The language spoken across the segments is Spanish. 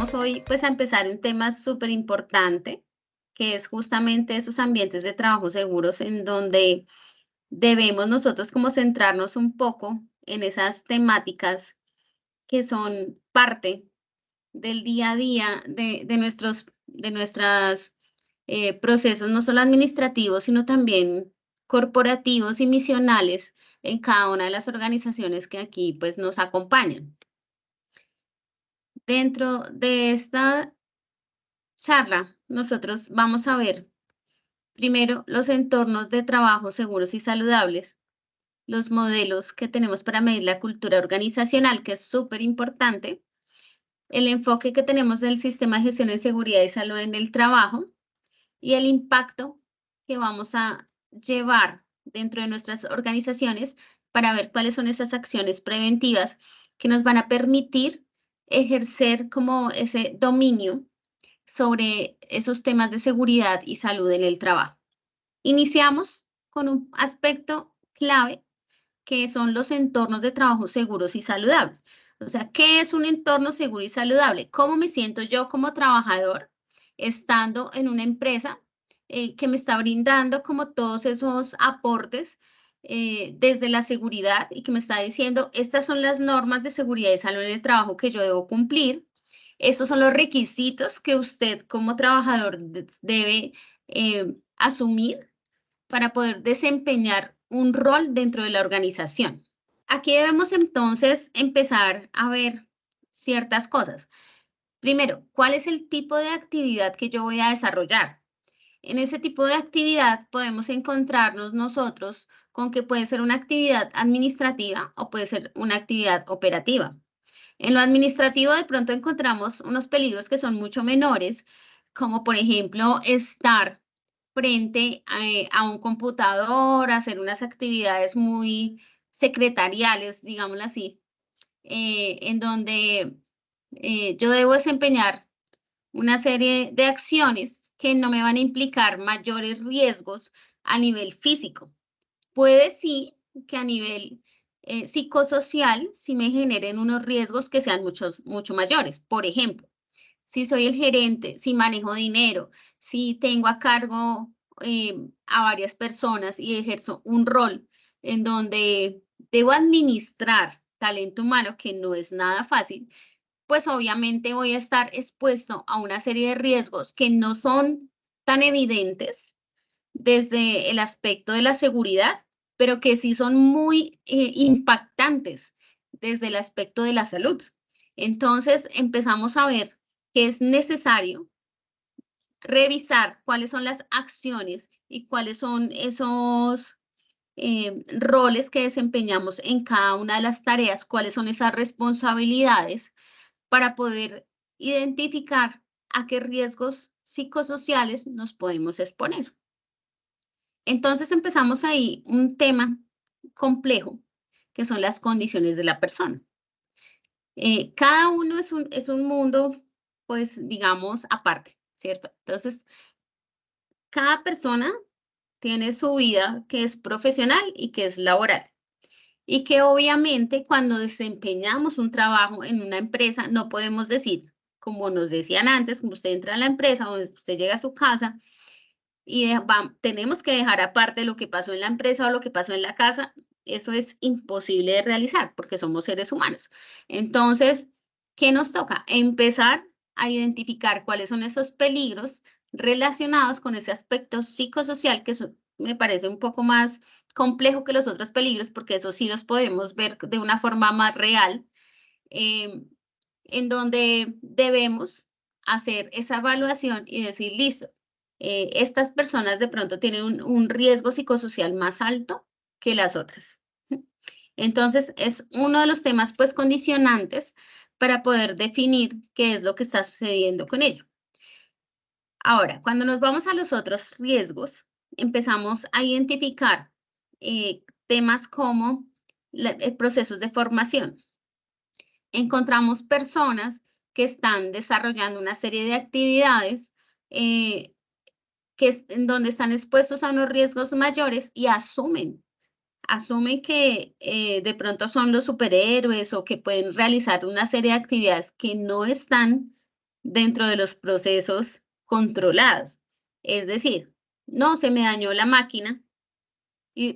vamos hoy pues a empezar un tema súper importante, que es justamente esos ambientes de trabajo seguros en donde debemos nosotros como centrarnos un poco en esas temáticas que son parte del día a día de nuestras procesos, no solo administrativos, sino también corporativos y misionales en cada una de las organizaciones que aquí pues nos acompañan. Dentro de esta charla, nosotros vamos a ver primero los entornos de trabajo seguros y saludables, los modelos que tenemos para medir la cultura organizacional, que es súper importante, el enfoque que tenemos del sistema de gestión de seguridad y salud en el trabajo y el impacto que vamos a llevar dentro de nuestras organizaciones para ver cuáles son esas acciones preventivas que nos van a permitir ejercer como ese dominio sobre esos temas de seguridad y salud en el trabajo. Iniciamos con un aspecto clave que son los entornos de trabajo seguros y saludables. O sea, ¿qué es un entorno seguro y saludable? ¿Cómo me siento yo como trabajador estando en una empresa que me está brindando como todos esos aportes desde la seguridad y que me está diciendo, estas son las normas de seguridad y salud en el trabajo que yo debo cumplir? Estos son los requisitos que usted como trabajador debe asumir para poder desempeñar un rol dentro de la organización. Aquí debemos entonces empezar a ver ciertas cosas. Primero, ¿cuál es el tipo de actividad que yo voy a desarrollar? En ese tipo de actividad podemos encontrarnos nosotros con que puede ser una actividad administrativa o puede ser una actividad operativa. En lo administrativo de pronto encontramos unos peligros que son mucho menores, como por ejemplo estar frente a un computador, hacer unas actividades muy secretariales, digámoslo así, en donde yo debo desempeñar una serie de acciones que no me van a implicar mayores riesgos a nivel físico. Puede sí que a nivel psicosocial sí me generen unos riesgos que sean mucho mayores. Por ejemplo, si soy el gerente, si manejo dinero, si tengo a cargo a varias personas y ejerzo un rol en donde debo administrar talento humano, que no es nada fácil, pues obviamente voy a estar expuesto a una serie de riesgos que no son tan evidentes desde el aspecto de la seguridad, pero que sí son muy impactantes desde el aspecto de la salud. Entonces empezamos a ver que es necesario revisar cuáles son las acciones y cuáles son esos roles que desempeñamos en cada una de las tareas, cuáles son esas responsabilidades para poder identificar a qué riesgos psicosociales nos podemos exponer. Entonces empezamos ahí un tema complejo, que son las condiciones de la persona. Cada uno es un mundo, pues, digamos, aparte, ¿cierto? Entonces, cada persona tiene su vida que es profesional y que es laboral. Y que obviamente cuando desempeñamos un trabajo en una empresa, no podemos decir, como nos decían antes, como usted entra a la empresa o usted llega a su casa y tenemos que dejar aparte lo que pasó en la empresa o lo que pasó en la casa. Eso es imposible de realizar porque somos seres humanos. Entonces, ¿qué nos toca? Empezar a identificar cuáles son esos peligros relacionados con ese aspecto psicosocial me parece un poco más complejo que los otros peligros, porque eso sí los podemos ver de una forma más real, em, en donde debemos hacer esa evaluación y decir, listo, estas personas de pronto tienen un riesgo psicosocial más alto que las otras. Entonces, es uno de los temas, pues, condicionantes para poder definir qué es lo que está sucediendo con ello. Ahora, cuando nos vamos a los otros riesgos, empezamos a identificar temas como procesos de formación. Encontramos personas que están desarrollando una serie de actividades eh, en donde están expuestos a unos riesgos mayores y asumen que de pronto son los superhéroes o que pueden realizar una serie de actividades que no están dentro de los procesos controlados. Es decir, no se me dañó la máquina,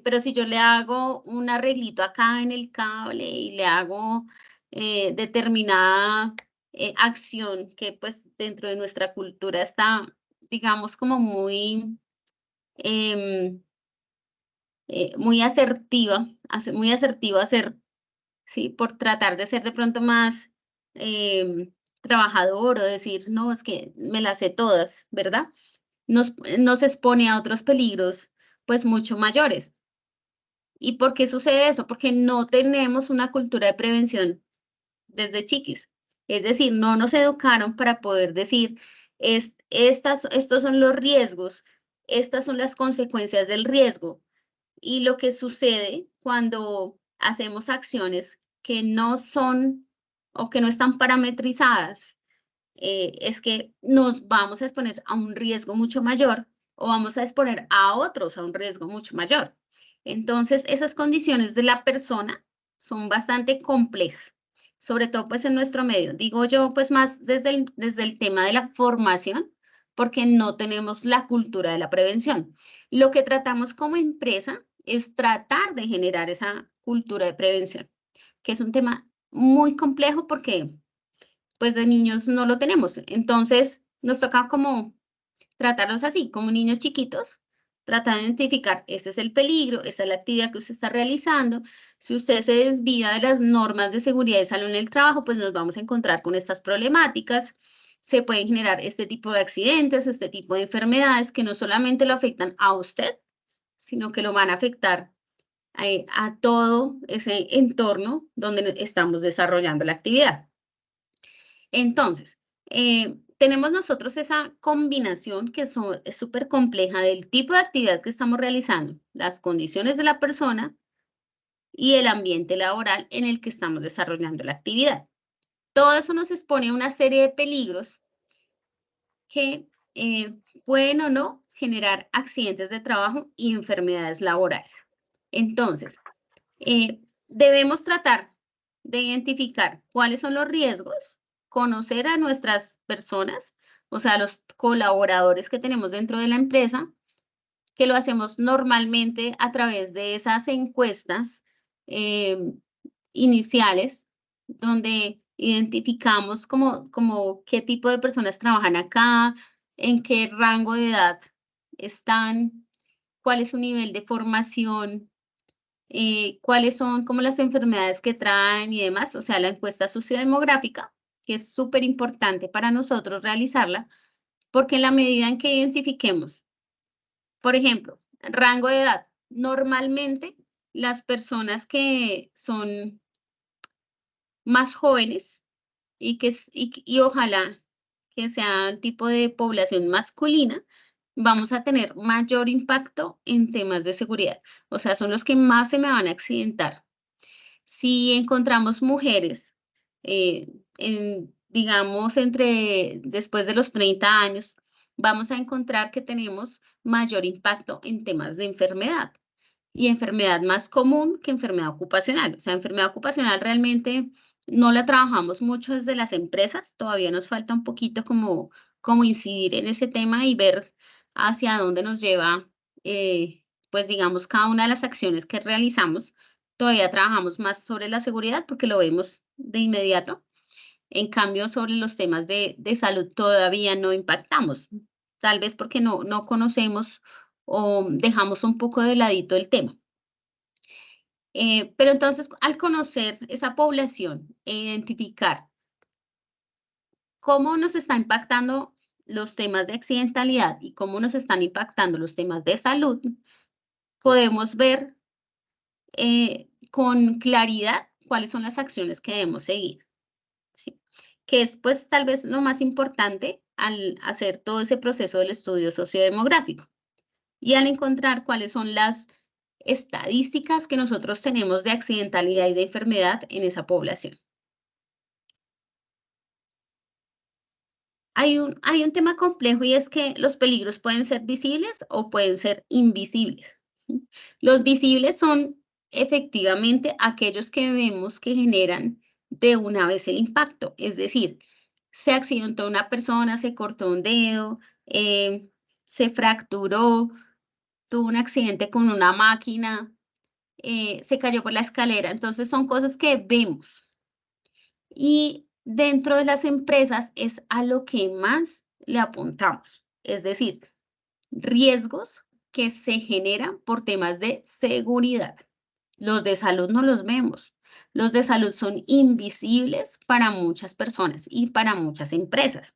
pero si yo le hago un arreglito acá en el cable y le hago determinada acción que pues dentro de nuestra cultura está, digamos, como em, muy asertiva, muy asertivo hacer, ¿sí? Por tratar de ser de pronto más trabajador o decir, no, es que me las sé todas, ¿verdad? Nos expone a otros peligros, pues mucho mayores. ¿Y por qué sucede eso? Porque no tenemos una cultura de prevención desde chiquis. Es decir, no nos educaron para poder decir, estos son los riesgos, estas son las consecuencias del riesgo. Y lo que sucede cuando hacemos acciones que no son o que no están parametrizadas, es que nos vamos a exponer a un riesgo mucho mayor o vamos a exponer a otros a un riesgo mucho mayor. Entonces, esas condiciones de la persona son bastante complejas, sobre todo pues en nuestro medio. Digo yo pues más desde el tema de la formación, porque no tenemos la cultura de la prevención. Lo que tratamos como empresa es tratar de generar esa cultura de prevención, que es un tema muy complejo porque pues de niños no lo tenemos. Entonces, nos toca como tratarlos así, como niños chiquitos, tratar de identificar, ese es el peligro, esa es la actividad que usted está realizando. Si usted se desvía de las normas de seguridad y salud en el trabajo, pues nos vamos a encontrar con estas problemáticas. Se pueden generar este tipo de accidentes, este tipo de enfermedades que no solamente lo afectan a usted, sino que lo van a afectar a todo ese entorno donde estamos desarrollando la actividad. Entonces, tenemos nosotros esa combinación que es súper compleja del tipo de actividad que estamos realizando, las condiciones de la persona y el ambiente laboral en el que estamos desarrollando la actividad. Todo eso nos expone a una serie de peligros que pueden o no generar accidentes de trabajo y enfermedades laborales. Entonces, debemos tratar de identificar cuáles son los riesgos, conocer a nuestras personas, o sea, los colaboradores que tenemos dentro de la empresa, que lo hacemos normalmente a través de esas encuestas em, iniciales, donde identificamos como qué tipo de personas trabajan acá, en qué rango de edad están, cuál es su nivel de formación, cuáles son como las enfermedades que traen y demás, o sea, la encuesta sociodemográfica, que es súper importante para nosotros realizarla, porque en la medida en que identifiquemos, por ejemplo, rango de edad, normalmente las personas que son más jóvenes y ojalá que sea tipo de población masculina, vamos a tener mayor impacto en temas de seguridad. O sea, son los que más se me van a accidentar. Si encontramos mujeres, digamos, después de los 30 años, vamos a encontrar que tenemos mayor impacto en temas de enfermedad y enfermedad más común que enfermedad ocupacional. O sea, enfermedad ocupacional realmente no la trabajamos mucho desde las empresas, todavía nos falta un poquito como incidir en ese tema y ver hacia dónde nos lleva, pues digamos, cada una de las acciones que realizamos. Todavía trabajamos más sobre la seguridad porque lo vemos de inmediato. En cambio, sobre los temas de salud todavía no impactamos, tal vez porque no conocemos o dejamos un poco de ladito el tema. Pero entonces, al conocer esa población e identificar cómo nos está impactando los temas de accidentalidad y cómo nos están impactando los temas de salud, podemos ver con claridad cuáles son las acciones que debemos seguir, ¿sí? Que es, pues, tal vez lo más importante al hacer todo ese proceso del estudio sociodemográfico y al encontrar cuáles son las estadísticas que nosotros tenemos de accidentalidad y de enfermedad en esa población. Hay un tema complejo y es que los peligros pueden ser visibles o pueden ser invisibles. ¿Sí? Los visibles son efectivamente aquellos que vemos que generan de una vez el impacto, es decir, se accidentó una persona, se cortó un dedo, se fracturó, tuvo un accidente con una máquina, se cayó por la escalera. Entonces son cosas que vemos. Y dentro de las empresas es a lo que más le apuntamos. Es decir, riesgos que se generan por temas de seguridad. Los de salud no los vemos. Los de salud son invisibles para muchas personas y para muchas empresas.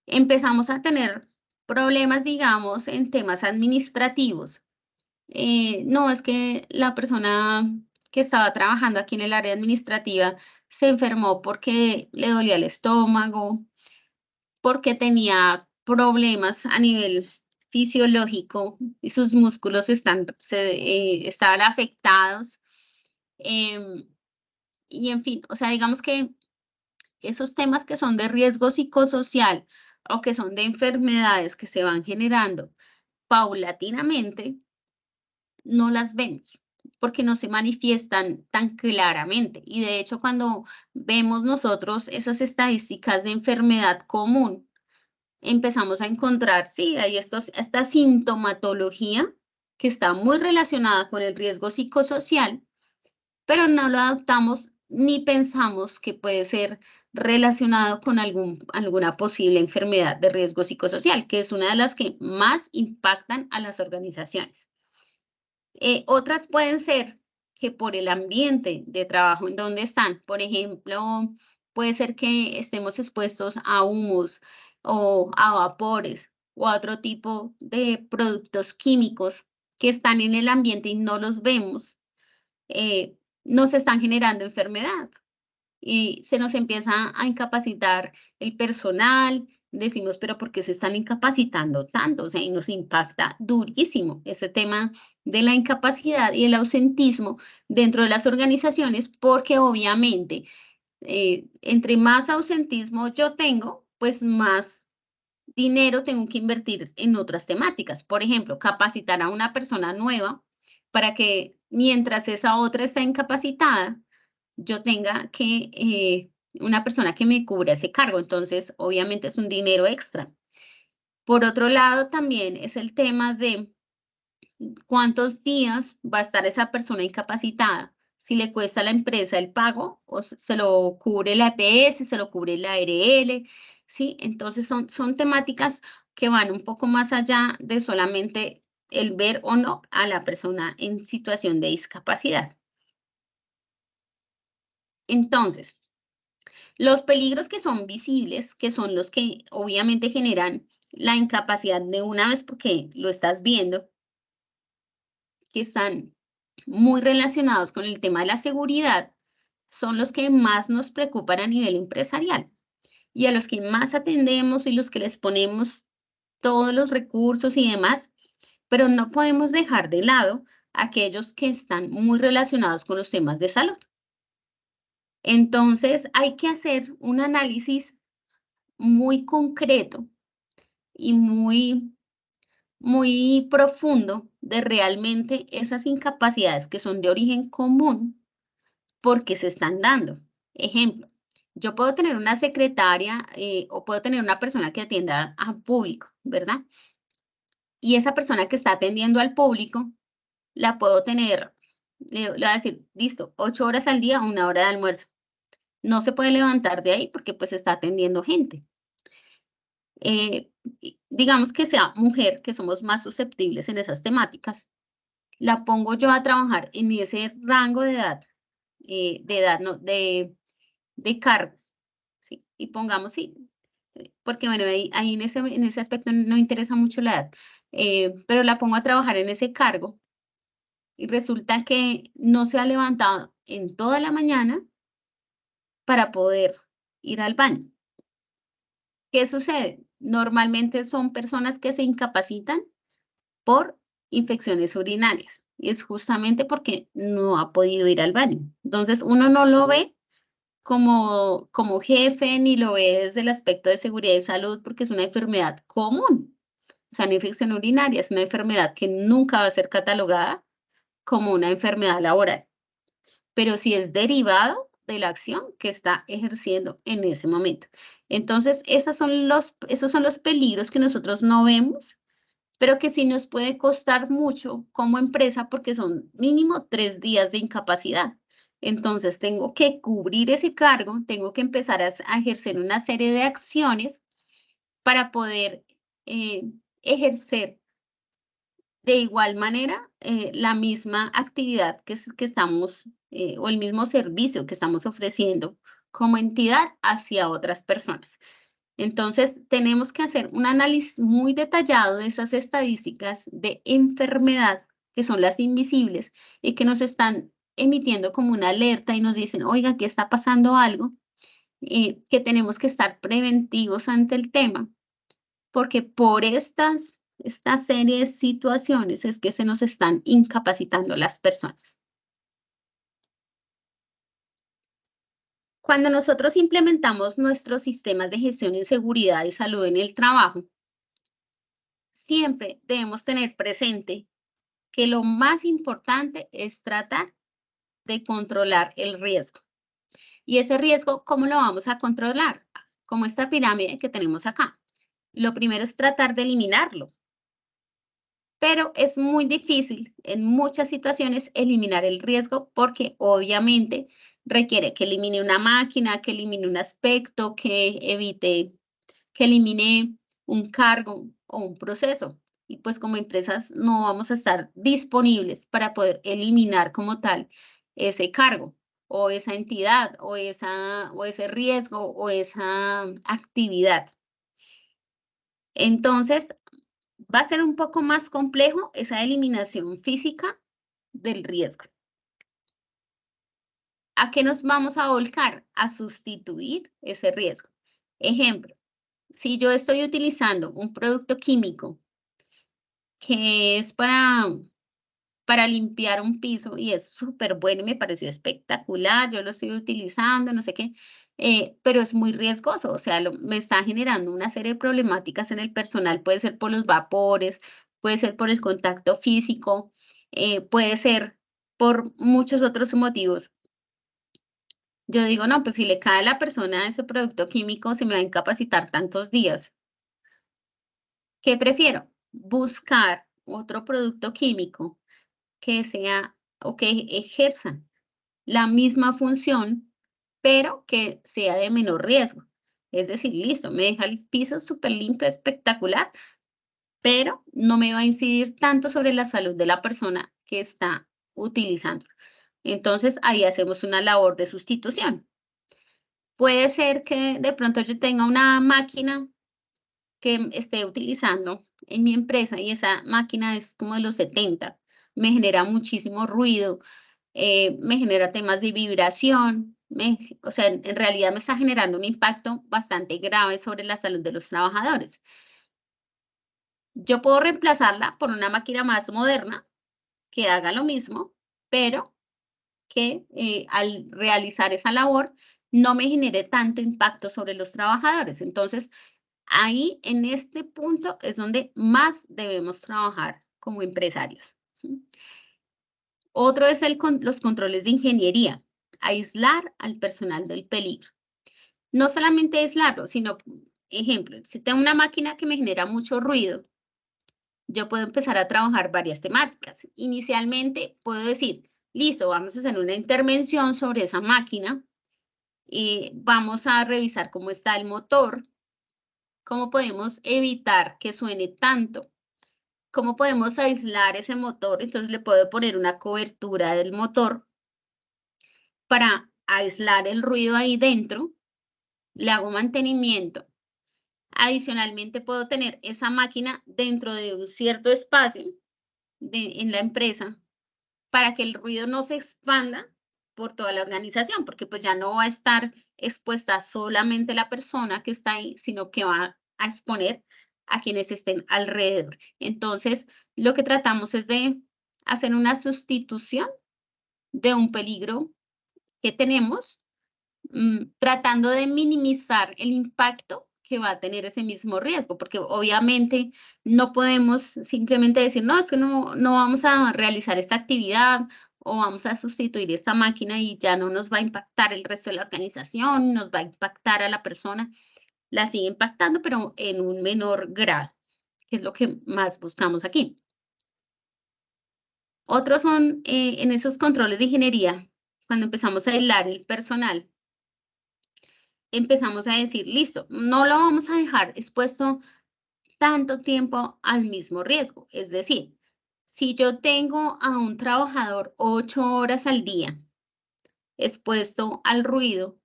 Empezamos a tener problemas, digamos, en temas administrativos. No, es que la persona que estaba trabajando aquí en el área administrativa se enfermó porque le dolía el estómago, porque tenía problemas a nivel fisiológico y sus músculos estaban afectados. em, y en fin, o sea, digamos que esos temas que son de riesgo psicosocial o que son de enfermedades que se van generando paulatinamente, no las vemos porque no se manifiestan tan claramente. Y de hecho, cuando vemos nosotros esas estadísticas de enfermedad común, empezamos a encontrar, sí, hay esta sintomatología que está muy relacionada con el riesgo psicosocial, pero no lo adoptamos ni pensamos que puede ser relacionado con alguna posible enfermedad de riesgo psicosocial, que es una de las que más impactan a las organizaciones. Otras pueden ser que por el ambiente de trabajo en donde están, por ejemplo, puede ser que estemos expuestos a humos o a vapores o a otro tipo de productos químicos que están en el ambiente y no los vemos, eh, nos están generando enfermedad y se nos empieza a incapacitar el personal. Decimos, pero ¿por qué se están incapacitando tanto? O sea, y nos impacta durísimo ese tema de la incapacidad y el ausentismo dentro de las organizaciones, porque obviamente entre más ausentismo yo tengo, pues más dinero tengo que invertir en otras temáticas. Por ejemplo, capacitar a una persona nueva para que mientras esa otra está incapacitada, yo tenga que, una persona que me cubra ese cargo. Entonces, obviamente es un dinero extra. Por otro lado, también es el tema de cuántos días va a estar esa persona incapacitada. Si le cuesta a la empresa el pago o se lo cubre la EPS, se lo cubre la ARL, ¿sí? Entonces son temáticas que van un poco más allá de solamente el ver o no a la persona en situación de discapacidad. Entonces, los peligros que son visibles, que son los que obviamente generan la incapacidad de una vez porque lo estás viendo, que están muy relacionados con el tema de la seguridad, son los que más nos preocupan a nivel empresarial y a los que más atendemos y los que les ponemos todos los recursos y demás, pero no podemos dejar de lado aquellos que están muy relacionados con los temas de salud. Entonces, hay que hacer un análisis muy concreto y muy profundo de realmente esas incapacidades que son de origen común, porque se están dando. Ejemplo, yo puedo tener una secretaria o puedo tener una persona que atienda al público, ¿verdad? Y esa persona que está atendiendo al público, la puedo tener, le voy a decir, listo, 8 horas al día, 1 hora de almuerzo. No se puede levantar de ahí porque pues está atendiendo gente. Digamos que sea mujer, que somos más susceptibles en esas temáticas, la pongo yo a trabajar en ese rango de edad, no, de cargo, ¿sí? Y pongamos, sí, porque bueno, ahí en ese aspecto no interesa mucho la edad, pero la pongo a trabajar en ese cargo y resulta que no se ha levantado en toda la mañana para poder ir al baño. ¿Qué sucede? Normalmente son personas que se incapacitan por infecciones urinarias. Y es justamente porque no ha podido ir al baño. Entonces, uno no lo ve como jefe, ni lo ve desde el aspecto de seguridad y salud, porque es una enfermedad común. O sea, una infección urinaria es una enfermedad que nunca va a ser catalogada como una enfermedad laboral. Pero si es derivado, de la acción que está ejerciendo en ese momento. Entonces, esos son los peligros que nosotros no vemos, pero que sí nos puede costar mucho como empresa porque son mínimo 3 días de incapacidad. Entonces, tengo que cubrir ese cargo, tengo que empezar a ejercer una serie de acciones para poder eh, ejercer de igual manera la misma actividad que estamos o el mismo servicio que estamos ofreciendo como entidad hacia otras personas. Entonces, tenemos que hacer un análisis muy detallado de esas estadísticas de enfermedad, que son las invisibles y que nos están emitiendo como una alerta y nos dicen, oiga, aquí está pasando algo, que tenemos que estar preventivos ante el tema, porque por esta serie de situaciones es que se nos están incapacitando las personas. Cuando nosotros implementamos nuestros sistemas de gestión en seguridad y salud en el trabajo, siempre debemos tener presente que lo más importante es tratar de controlar el riesgo. Y ese riesgo, ¿cómo lo vamos a controlar? Como esta pirámide que tenemos acá. Lo primero es tratar de eliminarlo, pero es muy difícil en muchas situaciones eliminar el riesgo porque obviamente requiere que elimine una máquina, que elimine un aspecto, que elimine un cargo o un proceso. Y pues como empresas no vamos a estar disponibles para poder eliminar como tal ese cargo o esa entidad o ese riesgo o esa actividad. Entonces, va a ser un poco más complejo esa eliminación física del riesgo. ¿A qué nos vamos a volcar? A sustituir ese riesgo. Ejemplo, si yo estoy utilizando un producto químico que es para limpiar un piso y es súper bueno y me pareció espectacular, yo lo estoy utilizando, no sé qué, pero es muy riesgoso, o sea, me está generando una serie de problemáticas en el personal, puede ser por los vapores, puede ser por el contacto físico, puede ser por muchos otros motivos. Yo digo, no, pues si le cae a la persona ese producto químico, se me va a incapacitar tantos días. ¿Qué prefiero? Buscar otro producto químico que sea o que ejerza la misma función, pero que sea de menor riesgo. Es decir, listo, me deja el piso súper limpio, espectacular, pero no me va a incidir tanto sobre la salud de la persona que está utilizando. Entonces, ahí hacemos una labor de sustitución. Puede ser que de pronto yo tenga una máquina que esté utilizando en mi empresa y esa máquina es como de los 70, me genera muchísimo ruido, me genera temas de vibración, o sea, en realidad me está generando un impacto bastante grave sobre la salud de los trabajadores. Yo puedo reemplazarla por una máquina más moderna que haga lo mismo, pero que al realizar esa labor no me genere tanto impacto sobre los trabajadores. Entonces, ahí en este punto es donde más debemos trabajar como empresarios. ¿Sí? Otro es los controles de ingeniería, aislar al personal del peligro. No solamente aislarlo, sino, ejemplo, si tengo una máquina que me genera mucho ruido, yo puedo empezar a trabajar varias temáticas. Inicialmente puedo decir, listo, vamos a hacer una intervención sobre esa máquina, vamos a revisar cómo está el motor, cómo podemos evitar que suene tanto, cómo podemos aislar ese motor. Entonces le puedo poner una cobertura del motor para aislar el ruido ahí dentro, le hago mantenimiento. Adicionalmente, puedo tener esa máquina dentro de un cierto espacio en la empresa para que el ruido no se expanda por toda la organización, porque pues ya no va a estar expuesta solamente la persona que está ahí, sino que va a exponer a quienes estén alrededor. Entonces, lo que tratamos es de hacer una sustitución de un peligro que tenemos, tratando de minimizar el impacto que va a tener ese mismo riesgo, porque obviamente no podemos simplemente decir, no, es que no vamos a realizar esta actividad o vamos a sustituir esta máquina y ya no nos va a impactar el resto de la organización, nos va a impactar a la persona, la sigue impactando, pero en un menor grado, que es lo que más buscamos aquí. Otros son en esos controles de ingeniería, cuando empezamos a aislar el personal, empezamos a decir, listo, no lo vamos a dejar expuesto tanto tiempo al mismo riesgo. Es decir, si yo tengo a un trabajador 8 horas al día expuesto al ruido,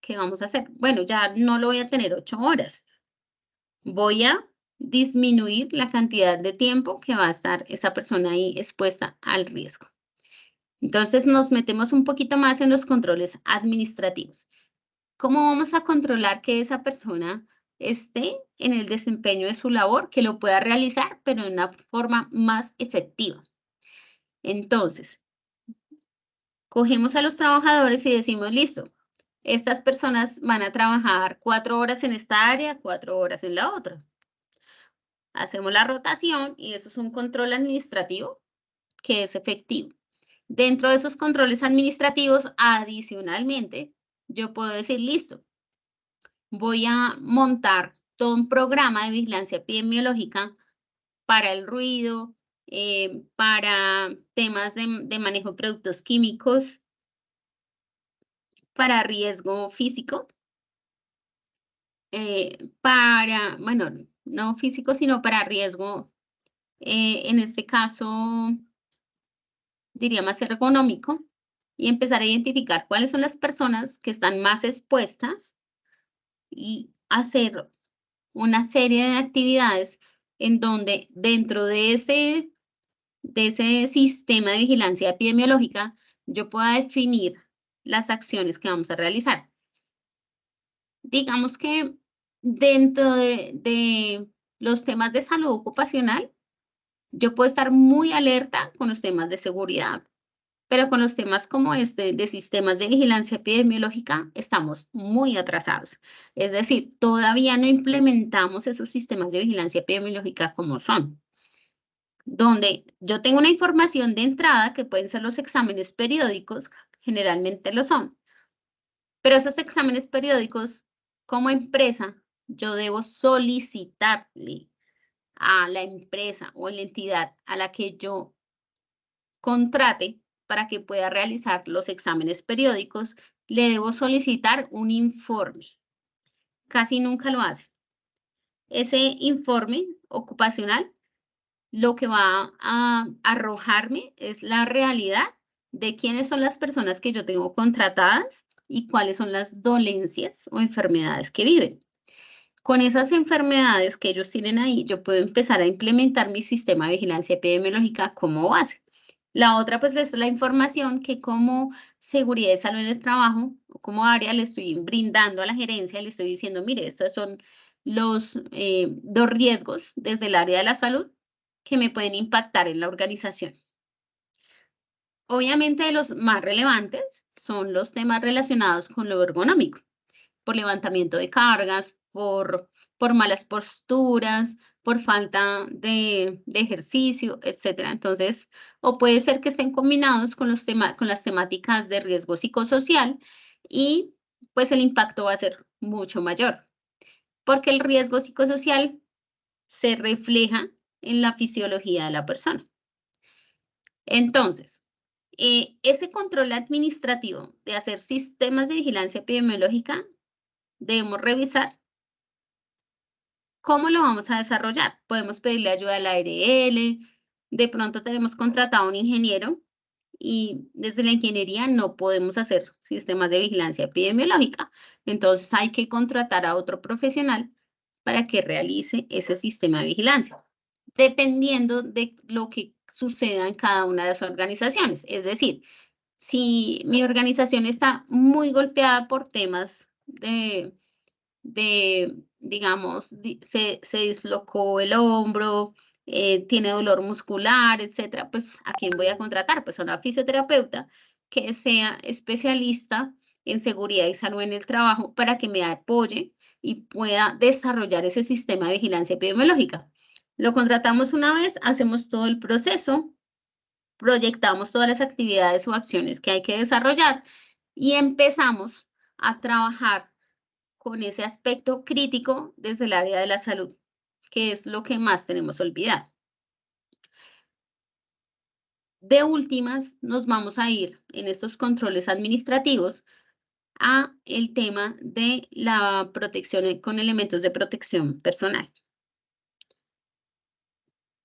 ¿qué vamos a hacer? Bueno, ya no lo voy a tener 8 horas. Voy a disminuir la cantidad de tiempo que va a estar esa persona ahí expuesta al riesgo. Entonces nos metemos un poquito más en los controles administrativos. ¿Cómo vamos a controlar que esa persona esté en el desempeño de su labor, que lo pueda realizar, pero de una forma más efectiva? Entonces, cogemos a los trabajadores y decimos, listo, estas personas van a trabajar 4 horas en esta área, 4 horas en la otra. Hacemos la rotación y eso es un control administrativo que es efectivo. Dentro de esos controles administrativos, adicionalmente, yo puedo decir, listo, voy a montar todo un programa de vigilancia epidemiológica para el ruido, para temas de manejo de productos químicos, para riesgo físico, bueno, no físico, sino para riesgo, en este caso, diría más ergonómico, y empezar a identificar cuáles son las personas que están más expuestas y hacer una serie de actividades en donde dentro de ese sistema de vigilancia epidemiológica yo pueda definir las acciones que vamos a realizar. Digamos que dentro de los temas de salud ocupacional, yo puedo estar muy alerta con los temas de seguridad, pero con los temas como este de sistemas de vigilancia epidemiológica estamos muy atrasados. Es decir, todavía no implementamos esos sistemas de vigilancia epidemiológica como son, donde yo tengo una información de entrada que pueden ser los exámenes periódicos, generalmente lo son, pero esos exámenes periódicos, como empresa, yo debo solicitarle a la empresa o la entidad a la que yo contrate para que pueda realizar los exámenes periódicos, le debo solicitar un informe. Casi nunca lo hace. Ese informe ocupacional lo que va a arrojarme es la realidad de quiénes son las personas que yo tengo contratadas y cuáles son las dolencias o enfermedades que viven. Con esas enfermedades que ellos tienen ahí, yo puedo empezar a implementar mi sistema de vigilancia epidemiológica como base. La otra, pues, es la información que como seguridad y salud en el trabajo, o como área, le estoy brindando a la gerencia, le estoy diciendo, mire, estos son los 2 riesgos desde el área de la salud que me pueden impactar en la organización. Obviamente, los más relevantes son los temas relacionados con lo ergonómico, por levantamiento de cargas, por malas posturas, por falta de ejercicio, etcétera. Entonces, o puede ser que estén combinados con con las temáticas de riesgo psicosocial y pues el impacto va a ser mucho mayor, porque el riesgo psicosocial se refleja en la fisiología de la persona. Entonces, ese control administrativo de hacer sistemas de vigilancia epidemiológica, debemos revisar cómo lo vamos a desarrollar. Podemos pedirle ayuda a la ARL, de pronto tenemos contratado a un ingeniero y desde la ingeniería no podemos hacer sistemas de vigilancia epidemiológica. Entonces hay que contratar a otro profesional para que realice ese sistema de vigilancia, dependiendo de lo que suceda en cada una de las organizaciones. Es decir, si mi organización está muy golpeada por temas digamos, se dislocó el hombro, tiene dolor muscular, etcétera, pues, ¿a quién voy a contratar? Pues a una fisioterapeuta que sea especialista en seguridad y salud en el trabajo para que me apoye y pueda desarrollar ese sistema de vigilancia epidemiológica. Lo contratamos una vez, hacemos todo el proceso, proyectamos todas las actividades o acciones que hay que desarrollar y empezamos a trabajar con ese aspecto crítico desde el área de la salud, que es lo que más tenemos olvidado. De últimas, nos vamos a ir en estos controles administrativos a el tema de la protección con elementos de protección personal.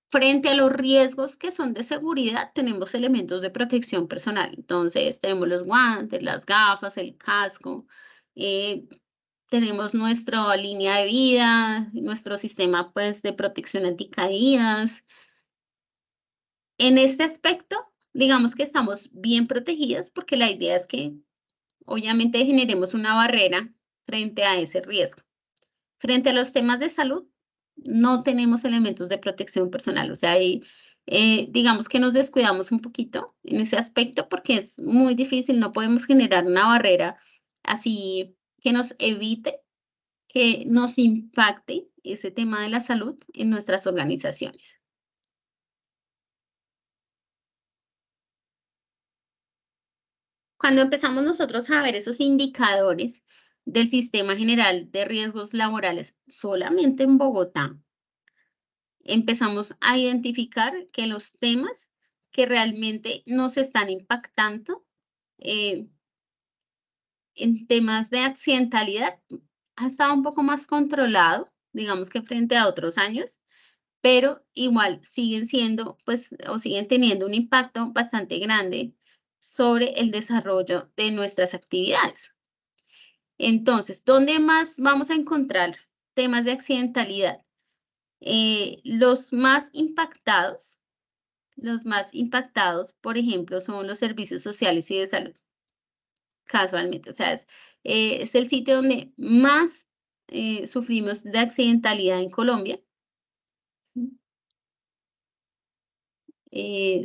Frente a los riesgos que son de seguridad, tenemos elementos de protección personal. Entonces, tenemos los guantes, las gafas, el casco, eh, tenemos nuestra línea de vida, nuestro sistema, pues, de protección anticaídas. En este aspecto, digamos que estamos bien protegidas porque la idea es que, obviamente, generemos una barrera frente a ese riesgo. Frente a los temas de salud, no tenemos elementos de protección personal, o sea, ahí, digamos que nos descuidamos un poquito en ese aspecto porque es muy difícil, no podemos generar una barrera así que nos evite, que nos impacte ese tema de la salud en nuestras organizaciones. Cuando empezamos nosotros a ver esos indicadores del Sistema General de Riesgos Laborales solamente en Bogotá, empezamos a identificar que los temas que realmente nos están impactando eh, en temas de accidentalidad ha estado un poco más controlado, digamos que frente a otros años, pero igual siguen siendo, pues, o siguen teniendo un impacto bastante grande sobre el desarrollo de nuestras actividades. Entonces, ¿dónde más vamos a encontrar temas de accidentalidad? Los más impactados, por ejemplo, son los servicios sociales y de salud, casualmente. O sea, es el sitio donde más sufrimos de accidentalidad en Colombia,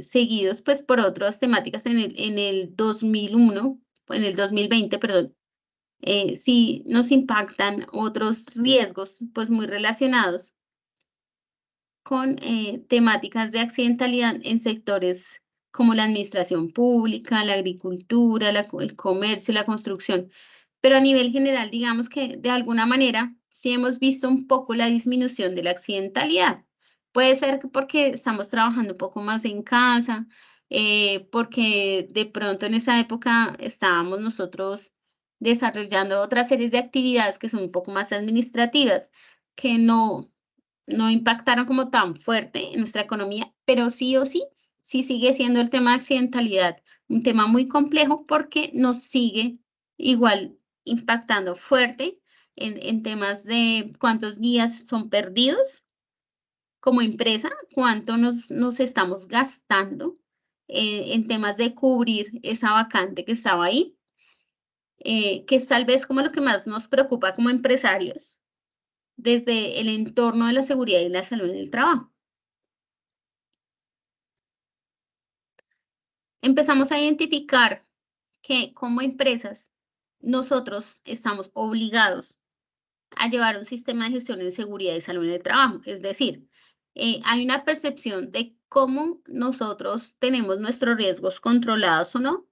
seguidos pues por otras temáticas en el 2001, en el 2020, perdón. Sí nos impactan otros riesgos pues muy relacionados con temáticas de accidentalidad en sectores como la administración pública, la agricultura, el comercio, la construcción. Pero a nivel general, digamos que de alguna manera sí hemos visto un poco la disminución de la accidentalidad. Puede ser que porque estamos trabajando un poco más en casa, porque de pronto en esa época estábamos nosotros desarrollando otras series de actividades que son un poco más administrativas, que no impactaron como tan fuerte en nuestra economía, pero sí o sí, sí sigue siendo el tema de accidentalidad un tema muy complejo porque nos sigue igual impactando fuerte en temas de cuántos días son perdidos como empresa, cuánto nos estamos gastando en temas de cubrir esa vacante que estaba ahí, que es tal vez como lo que más nos preocupa como empresarios desde el entorno de la seguridad y la salud en el trabajo. Empezamos a identificar que como empresas nosotros estamos obligados a llevar un sistema de gestión de seguridad y salud en el trabajo. Es decir, hay una percepción de cómo nosotros tenemos nuestros riesgos controlados o no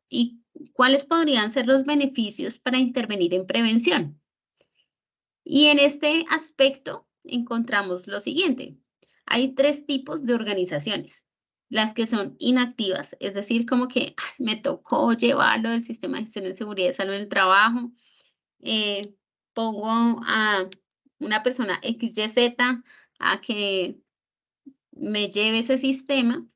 y cuáles podrían ser los beneficios para intervenir en prevención. Y en este aspecto encontramos lo siguiente. Hay tres tipos de organizaciones. Las que son inactivas, es decir, como que "Ay, me tocó llevarlo del sistema de gestión de seguridad y salud en el trabajo, eh, pongo a una persona XYZ a que me lleve ese sistema,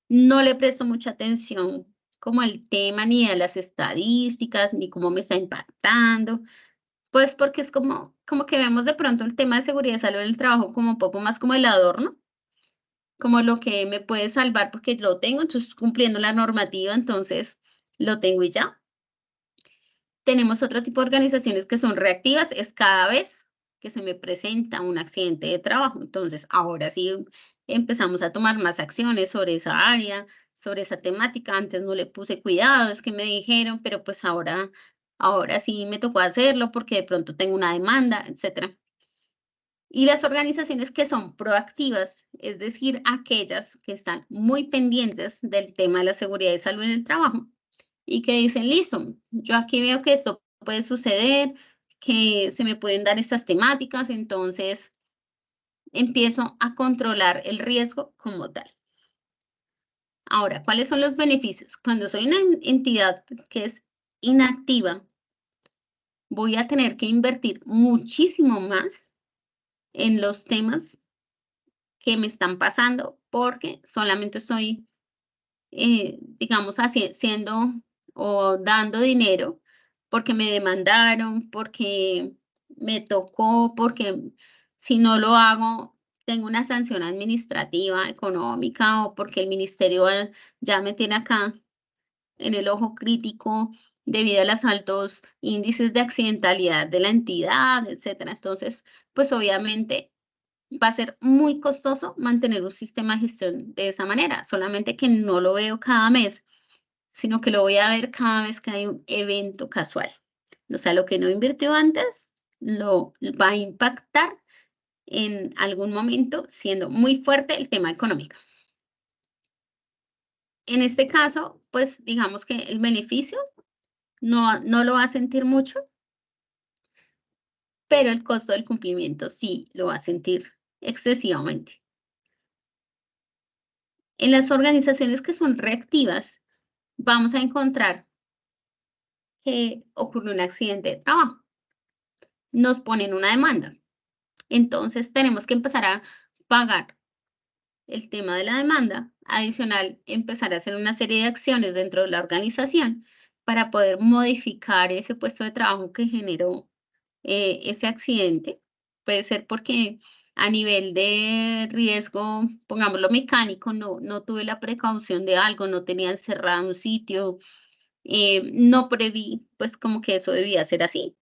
no le presto mucha atención como al tema, ni a las estadísticas, ni cómo me está impactando, pues porque es como que vemos de pronto el tema de seguridad y salud en el trabajo como un poco más como el adorno, como lo que me puede salvar porque lo tengo, entonces cumpliendo la normativa, entonces lo tengo y ya. Tenemos otro tipo de organizaciones que son reactivas, es cada vez que se me presenta un accidente de trabajo. Entonces, ahora sí empezamos a tomar más acciones sobre esa área, sobre esa temática. Antes no le puse cuidado, es que me dijeron, pero pues ahora sí me tocó hacerlo porque de pronto tengo una demanda, etcétera. Y las organizaciones que son proactivas, es decir, aquellas que están muy pendientes del tema de la seguridad y salud en el trabajo y que dicen, listo, yo aquí veo que esto puede suceder, que se me pueden dar estas temáticas, entonces empiezo a controlar el riesgo como tal. Ahora, ¿cuáles son los beneficios? Cuando soy una entidad que es inactiva, voy a tener que invertir muchísimo más en los temas que me están pasando porque solamente estoy, digamos, siendo o dando dinero porque me demandaron, porque me tocó, porque si no lo hago, tengo una sanción administrativa, económica, o porque el ministerio ya me tiene acá en el ojo crítico debido a los altos índices de accidentalidad de la entidad, etcétera. Entonces, pues obviamente va a ser muy costoso mantener un sistema de gestión de esa manera, solamente que no lo veo cada mes, sino que lo voy a ver cada vez que hay un evento casual. O sea, lo que no invirtió antes lo va a impactar en algún momento, siendo muy fuerte el tema económico. En este caso, pues digamos que el beneficio no lo va a sentir mucho, pero el costo del cumplimiento sí lo va a sentir excesivamente. En las organizaciones que son reactivas, vamos a encontrar que ocurrió un accidente de trabajo, nos ponen una demanda. Entonces tenemos que empezar a pagar el tema de la demanda, adicional, empezar a hacer una serie de acciones dentro de la organización para poder modificar ese puesto de trabajo que generó ese accidente. Puede ser porque a nivel de riesgo, pongámoslo mecánico, no tuve la precaución de algo, no tenía encerrado un sitio, no preví, pues como que eso debía ser así.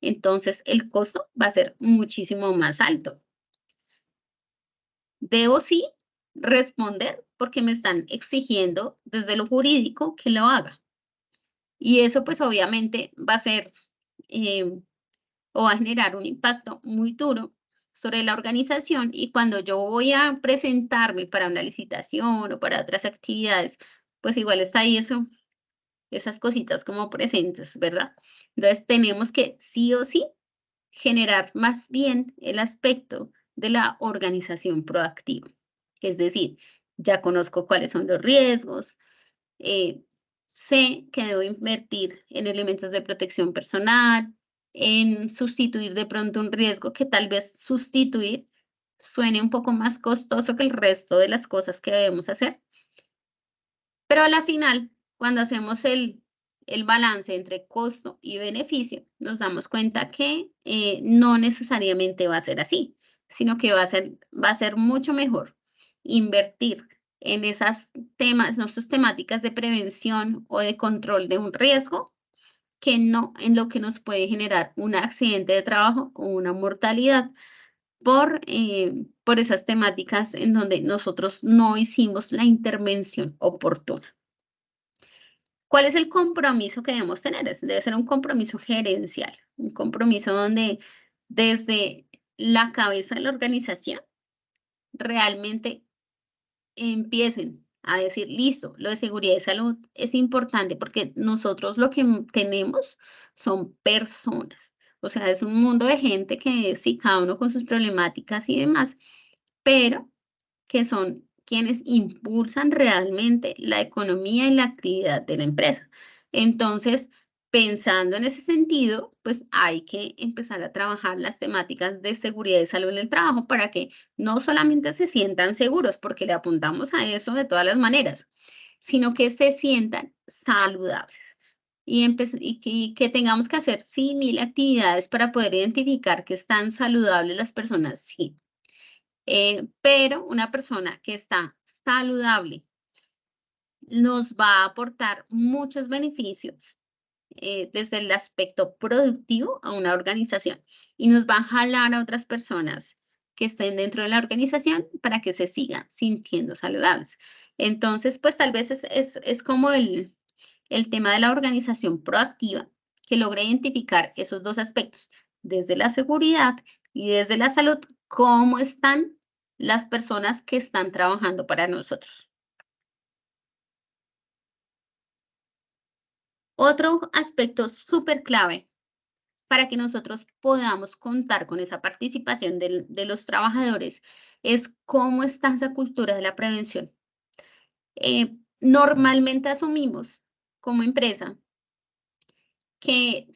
Entonces el costo va a ser muchísimo más alto. Debo sí responder porque me están exigiendo desde lo jurídico que lo haga. Y eso pues obviamente va a ser eh, o va a generar un impacto muy duro sobre la organización y cuando yo voy a presentarme para una licitación o para otras actividades, pues igual está ahí eso, esas cositas como presentes, ¿verdad? Entonces tenemos que sí o sí generar más bien el aspecto de la organización proactiva. Es decir, ya conozco cuáles son los riesgos, eh, sé que debo invertir en elementos de protección personal, en sustituir de pronto un riesgo que tal vez sustituir suene un poco más costoso que el resto de las cosas que debemos hacer. Pero a la final, cuando hacemos el balance entre costo y beneficio, nos damos cuenta que no necesariamente va a ser así, sino que va a ser mucho mejor invertir en esas temas, en esas temáticas de prevención o de control de un riesgo, que no en lo que nos puede generar un accidente de trabajo o una mortalidad por esas temáticas en donde nosotros no hicimos la intervención oportuna. ¿Cuál es el compromiso que debemos tener? Debe ser un compromiso gerencial, un compromiso donde desde la cabeza de la organización realmente empiecen a decir, listo, lo de seguridad y salud es importante porque nosotros lo que tenemos son personas. O sea, es un mundo de gente que sí, cada uno con sus problemáticas y demás, pero que son quienes impulsan realmente la economía y la actividad de la empresa. Entonces, pensando en ese sentido, pues hay que empezar a trabajar las temáticas de seguridad y salud en el trabajo para que no solamente se sientan seguros, porque le apuntamos a eso de todas las maneras, sino que se sientan saludables. Y que tengamos que hacer, sí, mil actividades para poder identificar que están saludables las personas, sí, pero una persona que está saludable nos va a aportar muchos beneficios desde el aspecto productivo a una organización y nos va a jalar a otras personas que estén dentro de la organización para que se sigan sintiendo saludables. Entonces, pues tal vez es como el tema de la organización proactiva que logra identificar esos dos aspectos, desde la seguridad y desde la salud, cómo están las personas que están trabajando para nosotros. Otro aspecto súper clave para que nosotros podamos contar con esa participación de los trabajadores es cómo está esa cultura de la prevención. Normalmente asumimos como empresa que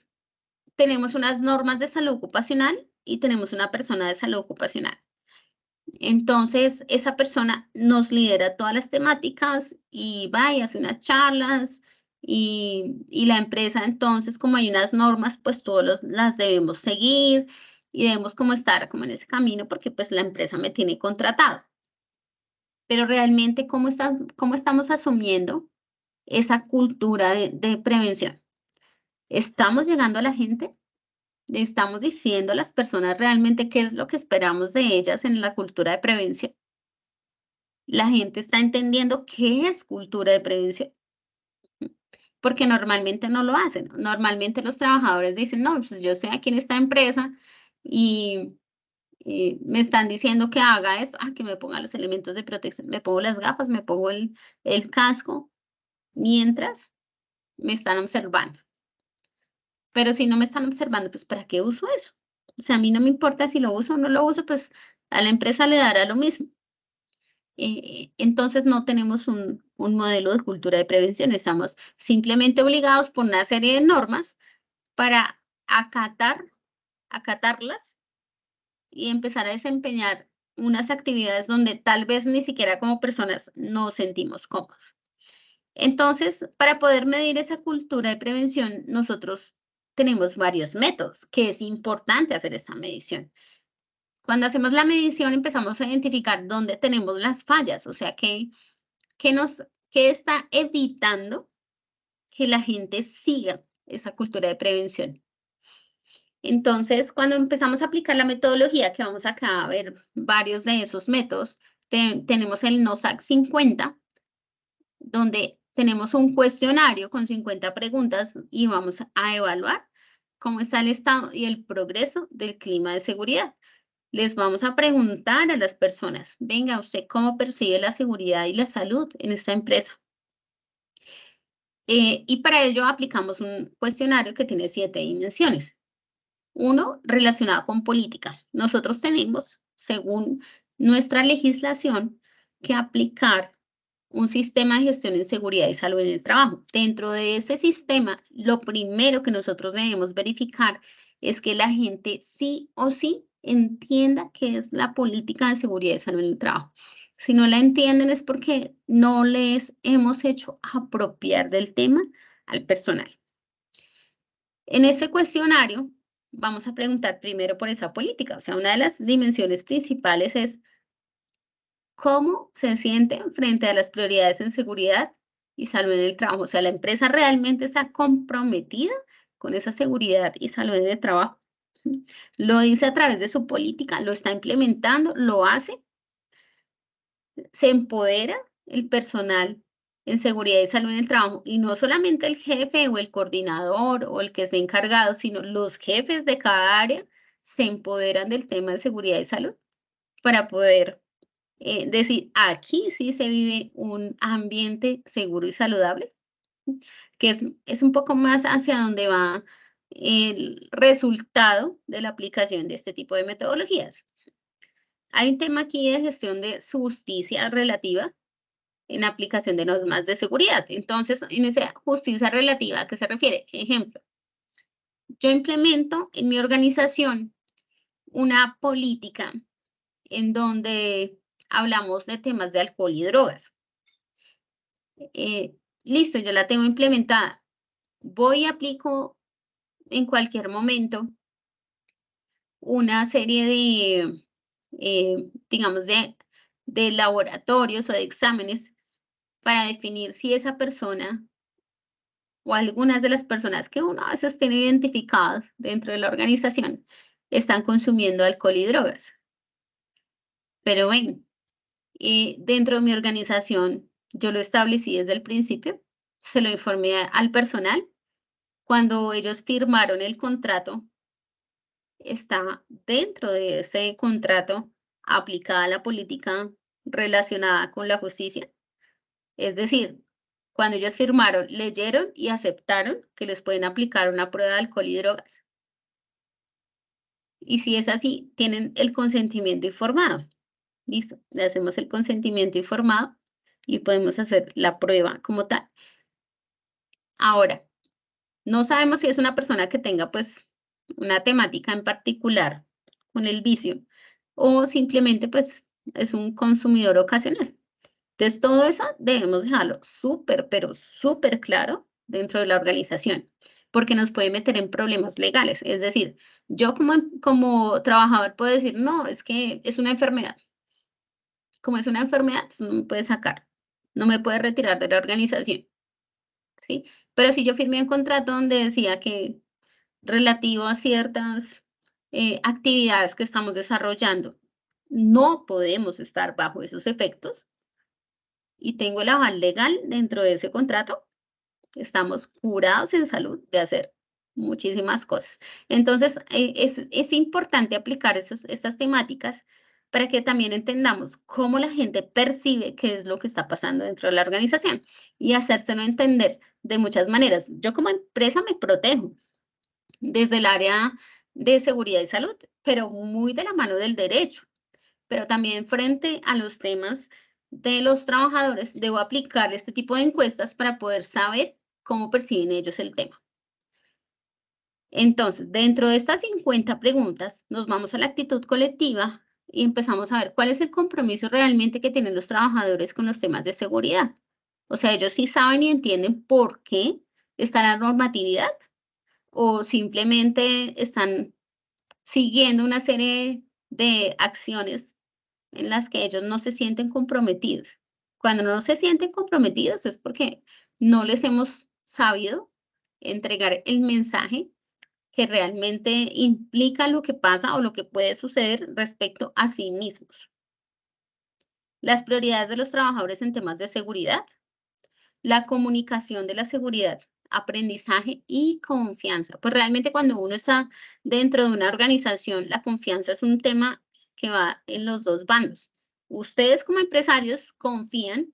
tenemos unas normas de salud ocupacional y tenemos una persona de salud ocupacional. Entonces, esa persona nos lidera todas las temáticas y va y hace unas charlas y la empresa, entonces, como hay unas normas, pues todos las debemos seguir y debemos como estar como en ese camino porque pues la empresa me tiene contratado. Pero realmente, cómo estamos asumiendo esa cultura de prevención? ¿Estamos llegando a la gente? ¿Le estamos diciendo a las personas realmente qué es lo que esperamos de ellas en la cultura de prevención? ¿La gente está entendiendo qué es cultura de prevención? Porque normalmente no lo hacen. Normalmente los trabajadores dicen, no, pues yo estoy aquí en esta empresa y, me están diciendo que haga esto, que me ponga los elementos de protección, me pongo las gafas, me pongo el casco, mientras me están observando. Pero si no me están observando, pues ¿para qué uso eso? O sea, a mí no me importa si lo uso o no lo uso, pues a la empresa le dará lo mismo. Entonces no tenemos un modelo de cultura de prevención, estamos simplemente obligados por una serie de normas para acatarlas y empezar a desempeñar unas actividades donde tal vez ni siquiera como personas nos sentimos cómodos. Entonces, para poder medir esa cultura de prevención, nosotros tenemos varios métodos, que es importante hacer esta medición. Cuando hacemos la medición, empezamos a identificar dónde tenemos las fallas, o sea, qué está evitando que la gente siga esa cultura de prevención. Entonces, cuando empezamos a aplicar la metodología, que vamos acá a ver varios de esos métodos, tenemos el NOSAC 50, donde tenemos un cuestionario con 50 preguntas y vamos a evaluar cómo está el estado y el progreso del clima de seguridad. Les vamos a preguntar a las personas, venga, ¿usted cómo percibe la seguridad y la salud en esta empresa? Y para ello aplicamos un cuestionario que tiene 7 dimensiones. Uno, relacionado con política. Nosotros tenemos, según nuestra legislación, que aplicar un sistema de gestión en seguridad y salud en el trabajo. Dentro de ese sistema, lo primero que nosotros debemos verificar es que la gente sí o sí entienda qué es la política de seguridad y salud en el trabajo. Si no la entienden es porque no les hemos hecho apropiar del tema al personal. En ese cuestionario vamos a preguntar primero por esa política, o sea, una de las dimensiones principales es cómo se sienten frente a las prioridades en seguridad y salud en el trabajo. O sea, la empresa realmente está comprometida con esa seguridad y salud en el trabajo. Lo dice a través de su política, lo está implementando, lo hace, se empodera el personal en seguridad y salud en el trabajo, y no solamente el jefe o el coordinador o el que esté encargado, sino los jefes de cada área se empoderan del tema de seguridad y salud para poder decir, aquí sí se vive un ambiente seguro y saludable, que es un poco más hacia donde va el resultado de la aplicación de este tipo de metodologías. Hay un tema aquí de gestión de justicia relativa en aplicación de normas de seguridad. Entonces, en esa justicia relativa, ¿a qué se refiere? Ejemplo, yo implemento en mi organización una política en donde hablamos de temas de alcohol y drogas. Listo, yo la tengo implementada. Voy y aplico en cualquier momento una serie de, digamos, de laboratorios o de exámenes para definir si esa persona o algunas de las personas que uno a veces tiene identificadas dentro de la organización están consumiendo alcohol y drogas. Pero ven, dentro de mi organización, yo lo establecí desde el principio, se lo informé al personal. Cuando ellos firmaron el contrato, está dentro de ese contrato aplicada la política relacionada con la justicia. Es decir, cuando ellos firmaron, leyeron y aceptaron que les pueden aplicar una prueba de alcohol y drogas. Y si es así, tienen el consentimiento informado. Listo, le hacemos el consentimiento informado y podemos hacer la prueba como tal. Ahora, no sabemos si es una persona que tenga pues una temática en particular con el vicio o simplemente pues es un consumidor ocasional. Entonces, todo eso debemos dejarlo súper, pero súper claro dentro de la organización, porque nos puede meter en problemas legales. Es decir, yo como trabajador puedo decir, no, es que es una enfermedad. Como es una enfermedad, entonces no me puede sacar, no me puede retirar de la organización, ¿sí? Pero si yo firmé un contrato donde decía que relativo a ciertas actividades que estamos desarrollando, no podemos estar bajo esos efectos y tengo el aval legal dentro de ese contrato, estamos curados en salud de hacer muchísimas cosas. Entonces, es importante aplicar estas temáticas para que también entendamos cómo la gente percibe qué es lo que está pasando dentro de la organización y hacérselo entender de muchas maneras. Yo como empresa me protejo desde el área de seguridad y salud, pero muy de la mano del derecho, pero también frente a los temas de los trabajadores, debo aplicar este tipo de encuestas para poder saber cómo perciben ellos el tema. Entonces, dentro de estas 50 preguntas, nos vamos a la actitud colectiva y empezamos a ver cuál es el compromiso realmente que tienen los trabajadores con los temas de seguridad. O sea, ellos sí saben y entienden por qué está la normatividad o simplemente están siguiendo una serie de acciones en las que ellos no se sienten comprometidos. Cuando no se sienten comprometidos es porque no les hemos sabido entregar el mensaje que realmente implica lo que pasa o lo que puede suceder respecto a sí mismos. Las prioridades de los trabajadores en temas de seguridad, la comunicación de la seguridad, aprendizaje y confianza. Pues realmente cuando uno está dentro de una organización, la confianza es un tema que va en los dos bandos. Ustedes como empresarios confían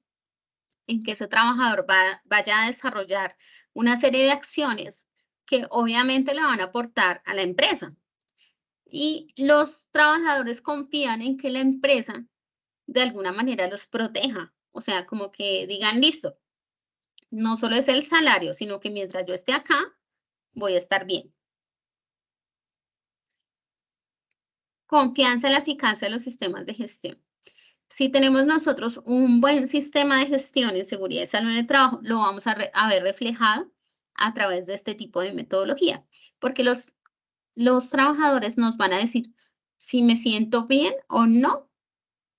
en que ese trabajador vaya a desarrollar una serie de acciones que obviamente le van a aportar a la empresa. Y los trabajadores confían en que la empresa de alguna manera los proteja. O sea, como que digan, listo, no solo es el salario, sino que mientras yo esté acá, voy a estar bien. Confianza en la eficacia de los sistemas de gestión. Si tenemos nosotros un buen sistema de gestión en seguridad y salud en el trabajo, lo vamos a ver reflejado a través de este tipo de metodología, porque los trabajadores nos van a decir si me siento bien o no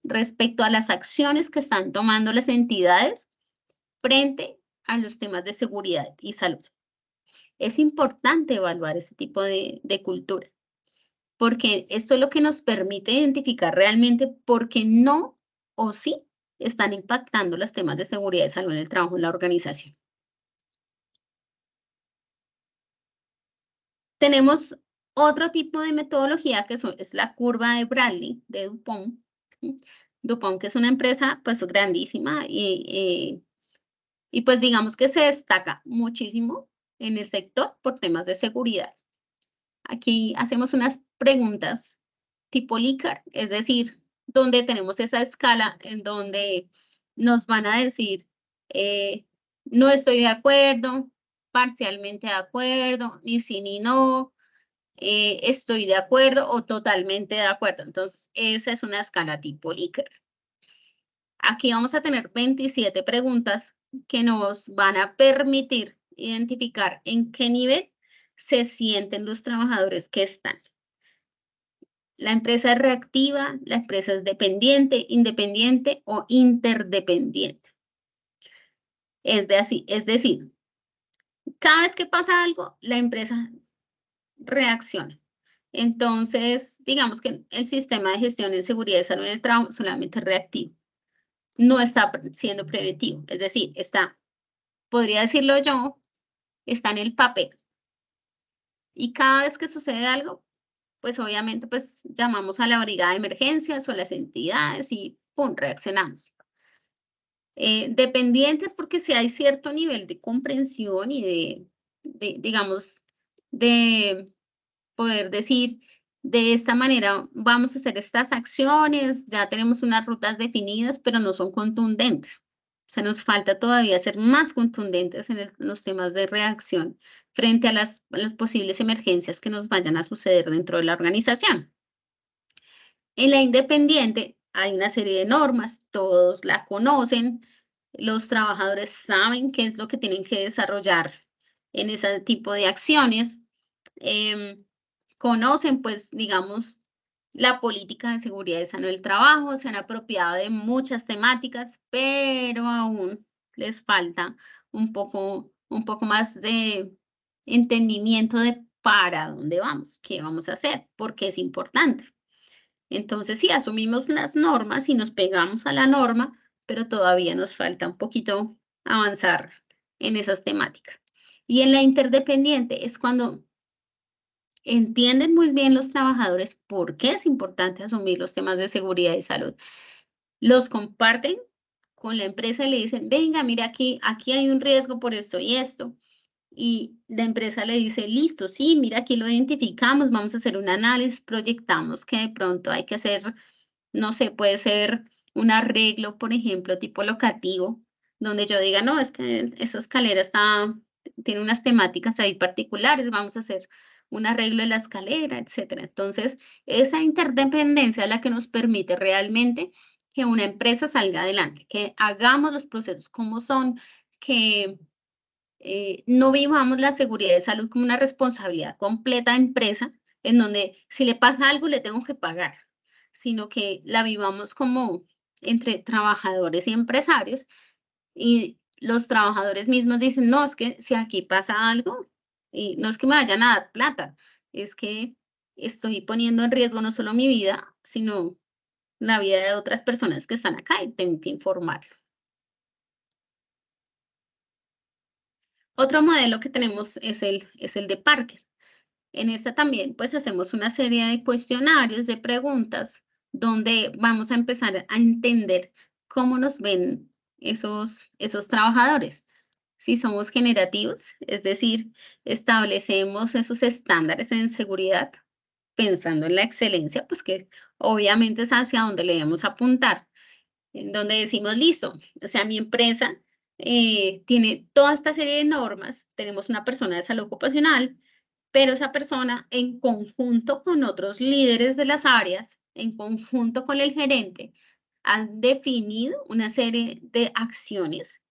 respecto a las acciones que están tomando las entidades frente a los temas de seguridad y salud. Es importante evaluar ese tipo de cultura, porque esto es lo que nos permite identificar realmente por qué no o sí están impactando los temas de seguridad y salud en el trabajo en la organización. Tenemos otro tipo de metodología que es la curva de Bradley de DuPont. ¿Sí? DuPont, que es una empresa pues grandísima y pues digamos que se destaca muchísimo en el sector por temas de seguridad. Aquí hacemos unas preguntas tipo Likert, es decir, donde tenemos esa escala en donde nos van a decir, no estoy de acuerdo, parcialmente de acuerdo, ni sí ni no, estoy de acuerdo o totalmente de acuerdo. Entonces, esa es una escala tipo Likert. Aquí vamos a tener 27 preguntas que nos van a permitir identificar en qué nivel se sienten los trabajadores que están. La empresa es reactiva, la empresa es dependiente, independiente o interdependiente. Es decir, cada vez que pasa algo, la empresa reacciona. Entonces, digamos que el sistema de gestión en seguridad y salud en el trabajo solamente es reactivo, no está siendo preventivo. Es decir, podría decirlo yo, está en el papel. Y cada vez que sucede algo, pues obviamente pues llamamos a la brigada de emergencias o a las entidades y ¡pum!, reaccionamos. Dependientes porque si hay cierto nivel de comprensión y digamos, de poder decir, de esta manera vamos a hacer estas acciones, ya tenemos unas rutas definidas, pero no son contundentes. O sea, nos falta todavía ser más contundentes en los temas de reacción frente a las posibles emergencias que nos vayan a suceder dentro de la organización. En la independiente hay una serie de normas, todos la conocen, los trabajadores saben qué es lo que tienen que desarrollar en ese tipo de acciones. em, Conocen, pues, digamos, la política de seguridad y salud del trabajo, se han apropiado de muchas temáticas, pero aún les falta un poco más de entendimiento de para dónde vamos, qué vamos a hacer, porque es importante. Entonces, sí, asumimos las normas y nos pegamos a la norma, pero todavía nos falta un poquito avanzar en esas temáticas. Y en la interdependiente es cuando entienden muy bien los trabajadores por qué es importante asumir los temas de seguridad y salud. Los comparten con la empresa y le dicen, venga, mira aquí hay un riesgo por esto y esto. Y la empresa le dice, listo, sí, mira, aquí lo identificamos, vamos a hacer un análisis, proyectamos que de pronto hay que hacer, no sé, puede ser un arreglo, por ejemplo, tipo locativo, donde yo diga, no, es que esa escalera tiene unas temáticas ahí particulares, vamos a hacer un arreglo de la escalera, etcétera. Entonces, esa interdependencia es la que nos permite realmente que una empresa salga adelante, que hagamos los procesos como son, que no vivamos la seguridad de salud como una responsabilidad completa de empresa, en donde si le pasa algo le tengo que pagar, sino que la vivamos como entre trabajadores y empresarios, y los trabajadores mismos dicen, no, es que si aquí pasa algo, y no es que me vayan a dar plata, es que estoy poniendo en riesgo no solo mi vida, sino la vida de otras personas que están acá y tengo que informarlo. Otro modelo que tenemos es el de Parker. En esta también, pues, hacemos una serie de cuestionarios, de preguntas, donde vamos a empezar a entender cómo nos ven esos trabajadores. Si somos generativos, es decir, establecemos esos estándares en seguridad pensando en la excelencia, pues que obviamente es hacia donde le debemos apuntar, en donde decimos, listo, o sea, mi empresa tiene toda esta serie de normas, tenemos una persona de salud ocupacional, pero esa persona en conjunto con otros líderes de las áreas, en conjunto con el gerente, han definido una serie de acciones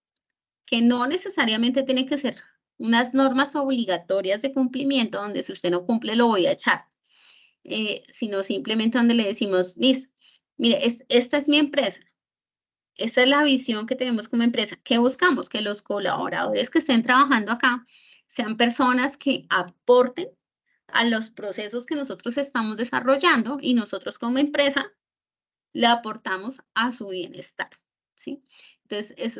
que no necesariamente tienen que ser unas normas obligatorias de cumplimiento, donde si usted no cumple lo voy a echar, sino simplemente donde le decimos, listo, mire, esta es mi empresa, esta es la visión que tenemos como empresa. ¿Qué buscamos? Que los colaboradores que estén trabajando acá sean personas que aporten a los procesos que nosotros estamos desarrollando y nosotros como empresa le aportamos a su bienestar, ¿sí? Entonces, eso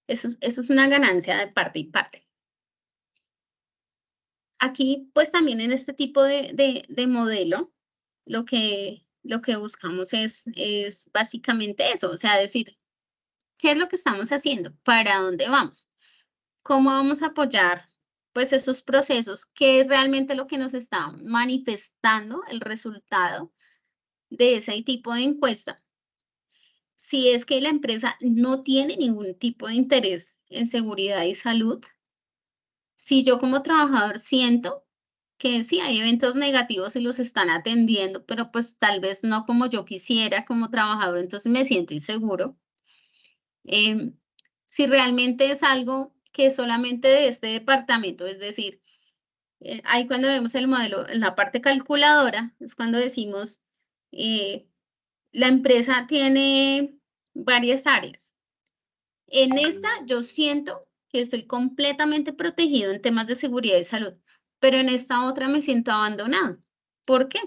es una ganancia de parte y parte. Aquí, pues también en este tipo de modelo, lo que buscamos es básicamente eso, o sea, decir, ¿qué es lo que estamos haciendo? ¿Para dónde vamos? ¿Cómo vamos a apoyar, pues, esos procesos? ¿Qué es realmente lo que nos está manifestando el resultado de ese tipo de encuesta? Si es que la empresa no tiene ningún tipo de interés en seguridad y salud, si yo como trabajador siento que sí hay eventos negativos y los están atendiendo, pero pues tal vez no como yo quisiera como trabajador, entonces me siento inseguro. Em, si realmente es algo que es solamente de este departamento, es decir, ahí cuando vemos el modelo en la parte calculadora, es cuando decimos, eh, la empresa tiene varias áreas. En esta yo siento que estoy completamente protegido en temas de seguridad y salud, pero en esta otra me siento abandonado. ¿Por qué?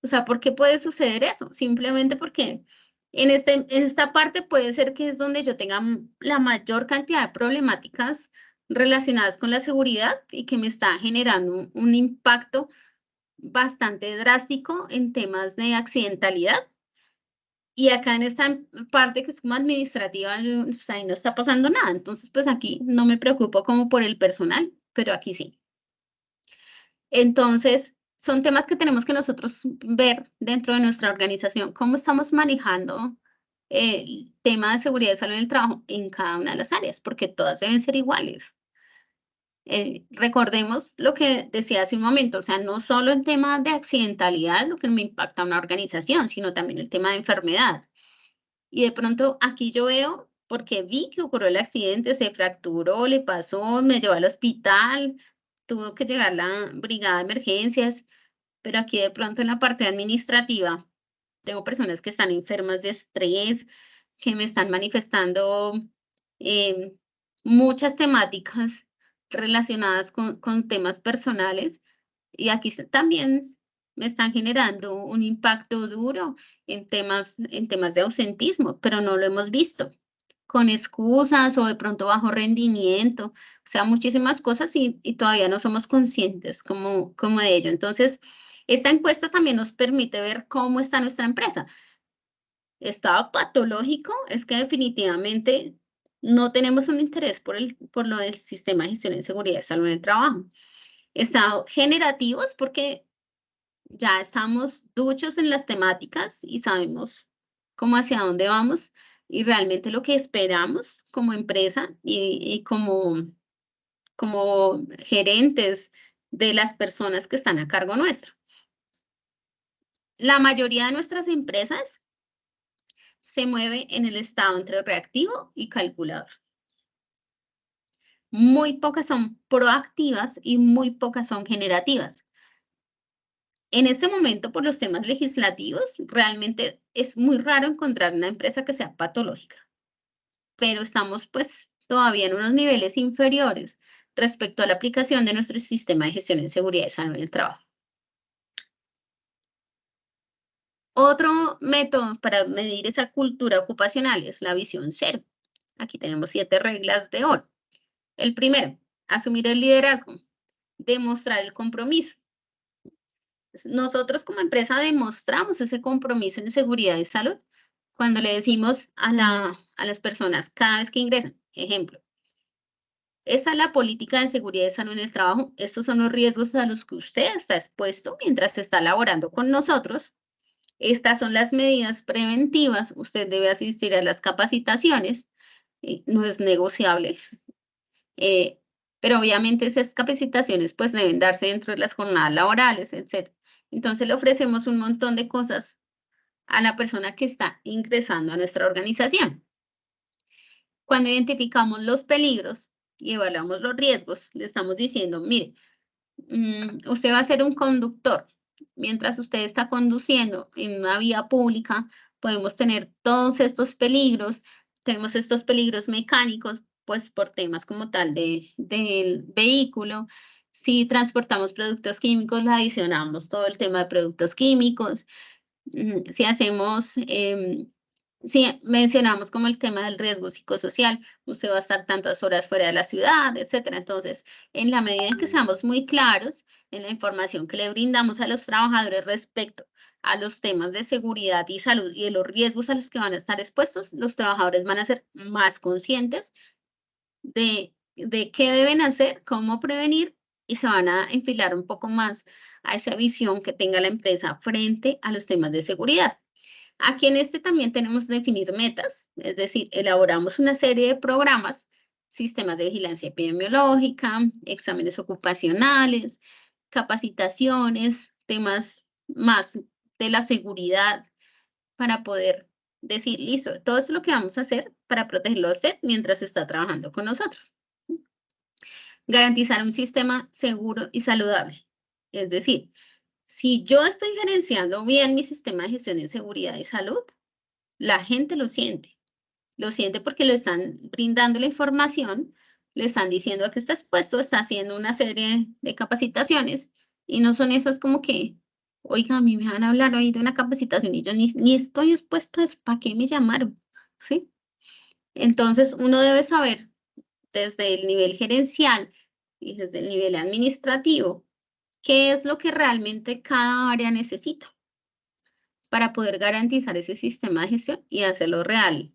O sea, ¿por qué puede suceder eso? Simplemente porque en esta parte puede ser que es donde yo tenga la mayor cantidad de problemáticas relacionadas con la seguridad y que me está generando un impacto bastante drástico en temas de accidentalidad. Y acá en esta parte que es como administrativa, pues ahí no está pasando nada. Entonces, pues aquí no me preocupo como por el personal, pero aquí sí. Entonces, son temas que tenemos que nosotros ver dentro de nuestra organización, cómo estamos manejando el tema de seguridad y salud en el trabajo en cada una de las áreas, porque todas deben ser iguales. Recordemos lo que decía hace un momento, o sea, no solo el tema de accidentalidad, lo que me impacta a una organización, sino también el tema de enfermedad. Y de pronto aquí yo veo, porque vi que ocurrió el accidente, se fracturó, le pasó, me llevó al hospital, tuvo que llegar la brigada de emergencias, pero aquí de pronto en la parte administrativa tengo personas que están enfermas de estrés, que me están manifestando em, muchas temáticas relacionadas con temas personales y aquí también me están generando un impacto duro en temas de ausentismo, pero no lo hemos visto, con excusas o de pronto bajo rendimiento, o sea, muchísimas cosas y todavía no somos conscientes como de ello. Entonces, esta encuesta también nos permite ver cómo está nuestra empresa. ¿Estado patológico? Es que definitivamente no tenemos un interés por lo del sistema de gestión en seguridad y salud en el trabajo. Estado generativo es porque ya estamos duchos en las temáticas y sabemos cómo hacia dónde vamos y realmente lo que esperamos como empresa y como gerentes de las personas que están a cargo nuestro. La mayoría de nuestras empresas se mueve en el estado entre reactivo y calculador. Muy pocas son proactivas y muy pocas son generativas. En este momento, por los temas legislativos, realmente es muy raro encontrar una empresa que sea patológica, pero estamos pues todavía en unos niveles inferiores respecto a la aplicación de nuestro sistema de gestión en seguridad y salud en el trabajo. Otro método para medir esa cultura ocupacional es la visión cero. Aquí tenemos 7 reglas de oro. El primero, asumir el liderazgo, demostrar el compromiso. Nosotros como empresa demostramos ese compromiso en seguridad y salud cuando le decimos a las personas cada vez que ingresan, ejemplo, esa es la política de seguridad y salud en el trabajo, estos son los riesgos a los que usted está expuesto mientras está laborando con nosotros, estas son las medidas preventivas, usted debe asistir a las capacitaciones, no es negociable, eh, pero obviamente esas capacitaciones pues deben darse dentro de las jornadas laborales, etc. Entonces le ofrecemos un montón de cosas a la persona que está ingresando a nuestra organización. Cuando identificamos los peligros y evaluamos los riesgos, le estamos diciendo, mire, usted va a ser un conductor. Mientras usted está conduciendo en una vía pública, podemos tener todos estos peligros, tenemos estos peligros mecánicos, pues por temas como tal del vehículo. Si transportamos productos químicos, le adicionamos todo el tema de productos químicos. Si hacemos, si mencionamos como el tema del riesgo psicosocial, usted va a estar tantas horas fuera de la ciudad, etcétera. Entonces, en la medida en que seamos muy claros en la información que le brindamos a los trabajadores respecto a los temas de seguridad y salud y de los riesgos a los que van a estar expuestos, los trabajadores van a ser más conscientes de qué deben hacer, cómo prevenir y se van a enfilar un poco más a esa visión que tenga la empresa frente a los temas de seguridad. Aquí en este también tenemos que definir metas, es decir, elaboramos una serie de programas, sistemas de vigilancia epidemiológica, exámenes ocupacionales, capacitaciones, temas más de la seguridad para poder decir, listo, todo eso es lo que vamos a hacer para protegerlo a usted mientras está trabajando con nosotros. Garantizar un sistema seguro y saludable. Es decir, si yo estoy gerenciando bien mi sistema de gestión en seguridad y salud, la gente lo siente porque le están brindando la información, le están diciendo a qué está expuesto, está haciendo una serie de capacitaciones y no son esas como que, oiga, a mí me van a hablar hoy de una capacitación y yo ni estoy expuesto a eso, ¿para qué me llamaron? ¿Sí? Entonces, uno debe saber desde el nivel gerencial y desde el nivel administrativo ¿Qué es lo que realmente cada área necesita para poder garantizar ese sistema de gestión y hacerlo real?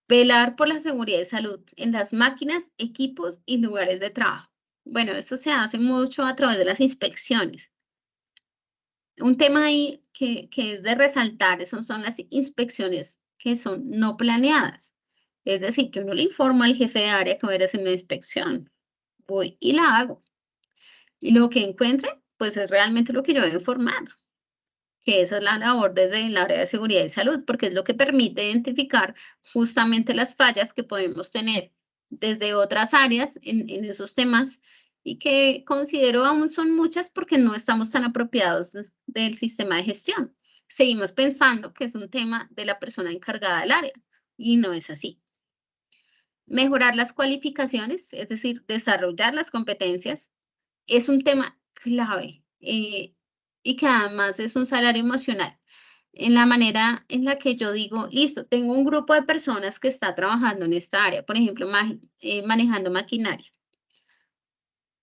Velar por la seguridad y salud en las máquinas, equipos y lugares de trabajo. Bueno, eso se hace mucho a través de las inspecciones. Un tema ahí que es de resaltar, son las inspecciones que son no planeadas. Es decir, que uno le informa al jefe de área que voy a ir a hacer una inspección. Voy y la hago. Y lo que encuentre, pues es realmente lo que yo debo informar, que esa es la labor desde el área de seguridad y salud, porque es lo que permite identificar justamente las fallas que podemos tener desde otras áreas en esos temas y que considero aún son muchas porque no estamos tan apropiados del sistema de gestión. Seguimos pensando que es un tema de la persona encargada del área y no es así. Mejorar las cualificaciones, es decir, desarrollar las competencias, es un tema clave, y que además es un salario emocional. En la manera en la que yo digo, listo, tengo un grupo de personas que está trabajando en esta área, por ejemplo, manejando maquinaria.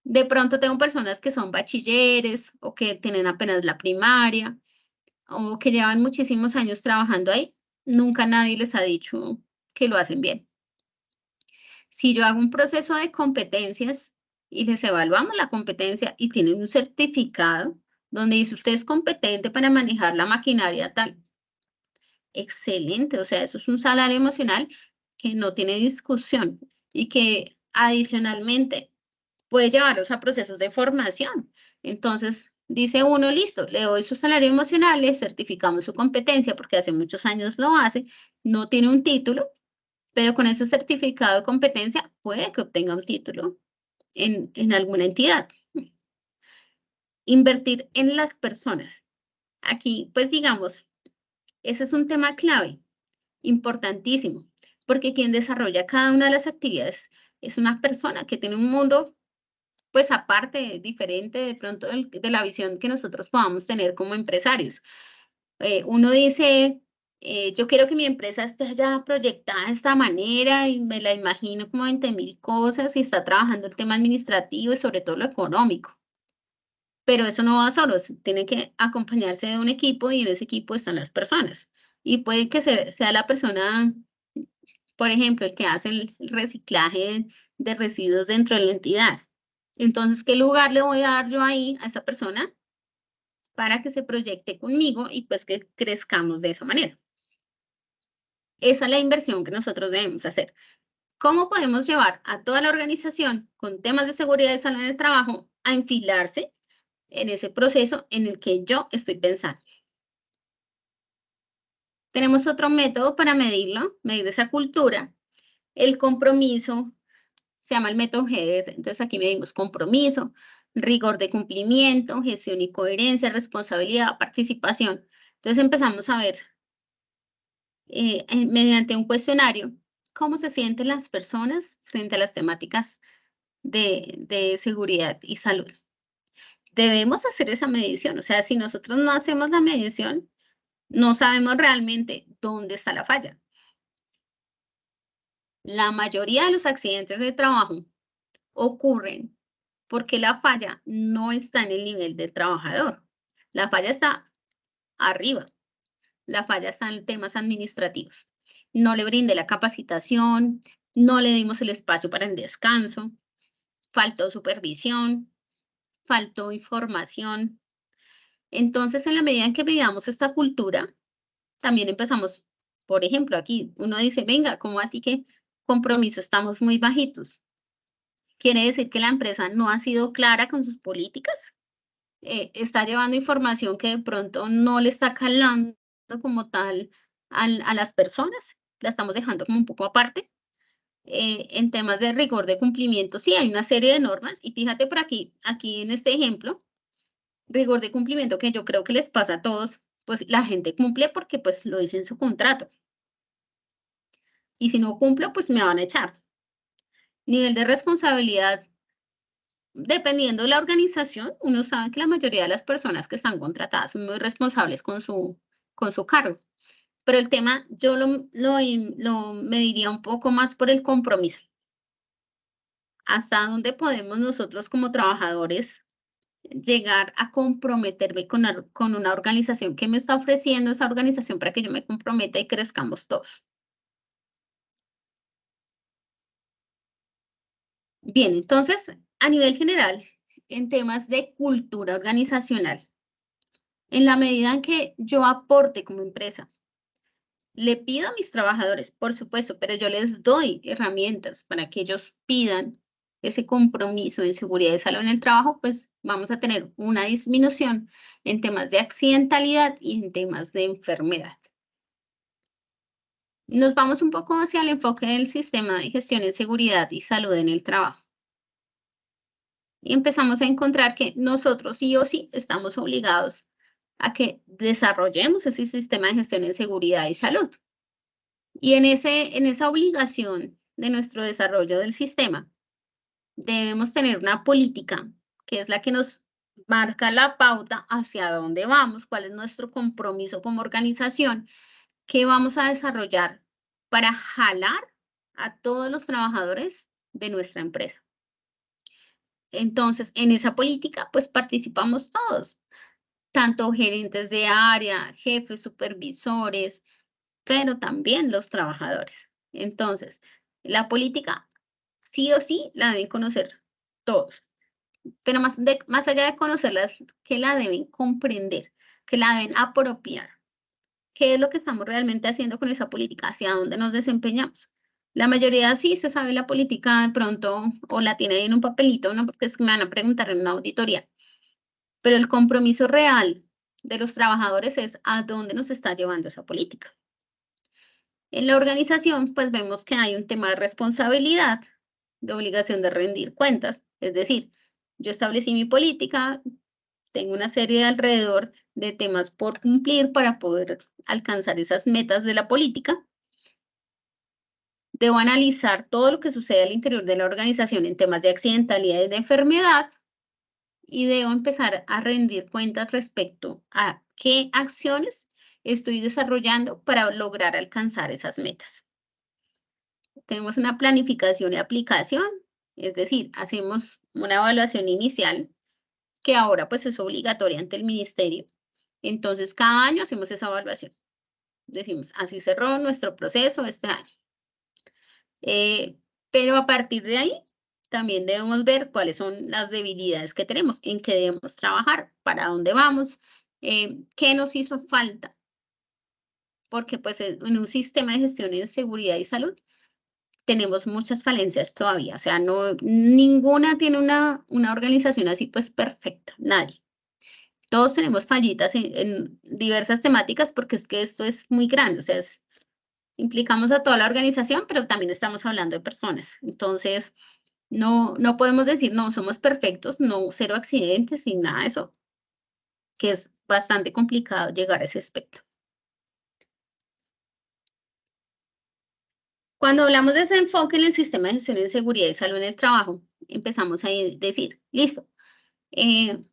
De pronto tengo personas que son bachilleres o que tienen apenas la primaria o que llevan muchísimos años trabajando ahí. Nunca nadie les ha dicho que lo hacen bien. Si yo hago un proceso de competencias y les evaluamos la competencia y tienen un certificado donde dice usted es competente para manejar la maquinaria tal, excelente, o sea, eso es un salario emocional que no tiene discusión y que adicionalmente puede llevarlos a procesos de formación. Entonces, dice uno, listo, le doy su salario emocional, le certificamos su competencia porque hace muchos años lo hace, no tiene un título, pero con ese certificado de competencia puede que obtenga un título en alguna entidad. Invertir en las personas. Aquí, pues digamos, ese es un tema clave, importantísimo, porque quien desarrolla cada una de las actividades es una persona que tiene un mundo, pues aparte, diferente de pronto de la visión que nosotros podamos tener como empresarios. Uno dice, yo quiero que mi empresa esté ya proyectada de esta manera y me la imagino como 20.000 cosas y está trabajando el tema administrativo y sobre todo lo económico. Pero eso no va solo, tiene que acompañarse de un equipo y en ese equipo están las personas. Y puede que sea la persona, por ejemplo, el que hace el reciclaje de residuos dentro de la entidad. Entonces, ¿qué lugar le voy a dar yo ahí a esa persona para que se proyecte conmigo y pues que crezcamos de esa manera? Esa es la inversión que nosotros debemos hacer. ¿Cómo podemos llevar a toda la organización con temas de seguridad y salud en el trabajo a enfilarse en ese proceso en el que yo estoy pensando? Tenemos otro método para medirlo, medir esa cultura. El compromiso se llama el método GDS. Entonces aquí medimos compromiso, rigor de cumplimiento, gestión y coherencia, responsabilidad, participación. Entonces empezamos a ver mediante un cuestionario cómo se sienten las personas frente a las temáticas de seguridad y salud. Debemos hacer esa medición, o sea, si nosotros no hacemos la medición, no sabemos realmente dónde está la falla. La mayoría de los accidentes de trabajo ocurren porque la falla no está en el nivel del trabajador. La falla está arriba, la falla está en temas administrativos. No le brindé la capacitación, no le dimos el espacio para el descanso, faltó supervisión, faltó información. Entonces, en la medida en que veamos esta cultura, también empezamos, por ejemplo, aquí uno dice, venga, ¿cómo así que compromiso estamos muy bajitos? Quiere decir que la empresa no ha sido clara con sus políticas, está llevando información que de pronto no le está calando como tal a las personas, la estamos dejando como un poco aparte. En temas de rigor de cumplimiento, sí, hay una serie de normas y fíjate por aquí en este ejemplo, rigor de cumplimiento que yo creo que les pasa a todos, pues la gente cumple porque pues lo dice en su contrato y si no cumplo, pues me van a echar. Nivel de responsabilidad, dependiendo de la organización, uno sabe que la mayoría de las personas que están contratadas son muy responsables con su cargo. Pero el tema yo lo mediría un poco más por el compromiso. ¿Hasta dónde podemos nosotros como trabajadores llegar a comprometerme con una organización que me está ofreciendo esa organización para que yo me comprometa y crezcamos todos. Bien, entonces, a nivel general, en temas de cultura organizacional, en la medida en que yo aporte como empresa, le pido a mis trabajadores, por supuesto, pero yo les doy herramientas para que ellos pidan ese compromiso en seguridad y salud en el trabajo, pues vamos a tener una disminución en temas de accidentalidad y en temas de enfermedad. Nos vamos un poco hacia el enfoque del sistema de gestión en seguridad y salud en el trabajo. Y empezamos a encontrar que nosotros sí o sí estamos obligados a que desarrollemos ese sistema de gestión en seguridad y salud. Y en esa obligación de nuestro desarrollo del sistema, debemos tener una política que es la que nos marca la pauta hacia dónde vamos, cuál es nuestro compromiso como organización, qué vamos a desarrollar para jalar a todos los trabajadores de nuestra empresa. Entonces, en esa política, pues participamos todos, tanto gerentes de área, jefes, supervisores, pero también los trabajadores. Entonces, la política sí o sí la deben conocer todos, pero más allá de conocerlas, que la deben comprender, que la deben apropiar. ¿Qué es lo que estamos realmente haciendo con esa política? ¿Hacia dónde nos desempeñamos? La mayoría sí se sabe la política de pronto o la tiene ahí en un papelito, ¿no? Porque es que me van a preguntar en una auditoría. Pero el compromiso real de los trabajadores es a dónde nos está llevando esa política. En la organización, pues vemos que hay un tema de responsabilidad, de obligación de rendir cuentas. Es decir, yo establecí mi política, tengo una serie de alrededor de temas por cumplir para poder alcanzar esas metas de la política. Debo analizar todo lo que sucede al interior de la organización en temas de accidentalidad y de enfermedad y debo empezar a rendir cuentas respecto a qué acciones estoy desarrollando para lograr alcanzar esas metas. Tenemos una planificación y aplicación, es decir, hacemos una evaluación inicial que ahora pues es obligatoria ante el ministerio. Entonces, cada año hacemos esa evaluación. Decimos, así cerró nuestro proceso este año. Pero a partir de ahí, también debemos ver cuáles son las debilidades que tenemos, en qué debemos trabajar, para dónde vamos, qué nos hizo falta, porque pues en un sistema de gestión en seguridad y salud tenemos muchas falencias todavía, o sea, no, ninguna tiene una organización así pues perfecta, nadie. Todos tenemos fallitas en diversas temáticas porque es que esto es muy grande, o sea, implicamos a toda la organización, pero también estamos hablando de personas. Entonces, no podemos decir, no, somos perfectos, no, cero accidentes y nada de eso, que es bastante complicado llegar a ese aspecto. Cuando hablamos de ese enfoque en el sistema de gestión de seguridad y salud en el trabajo, empezamos a decir, listo, eh,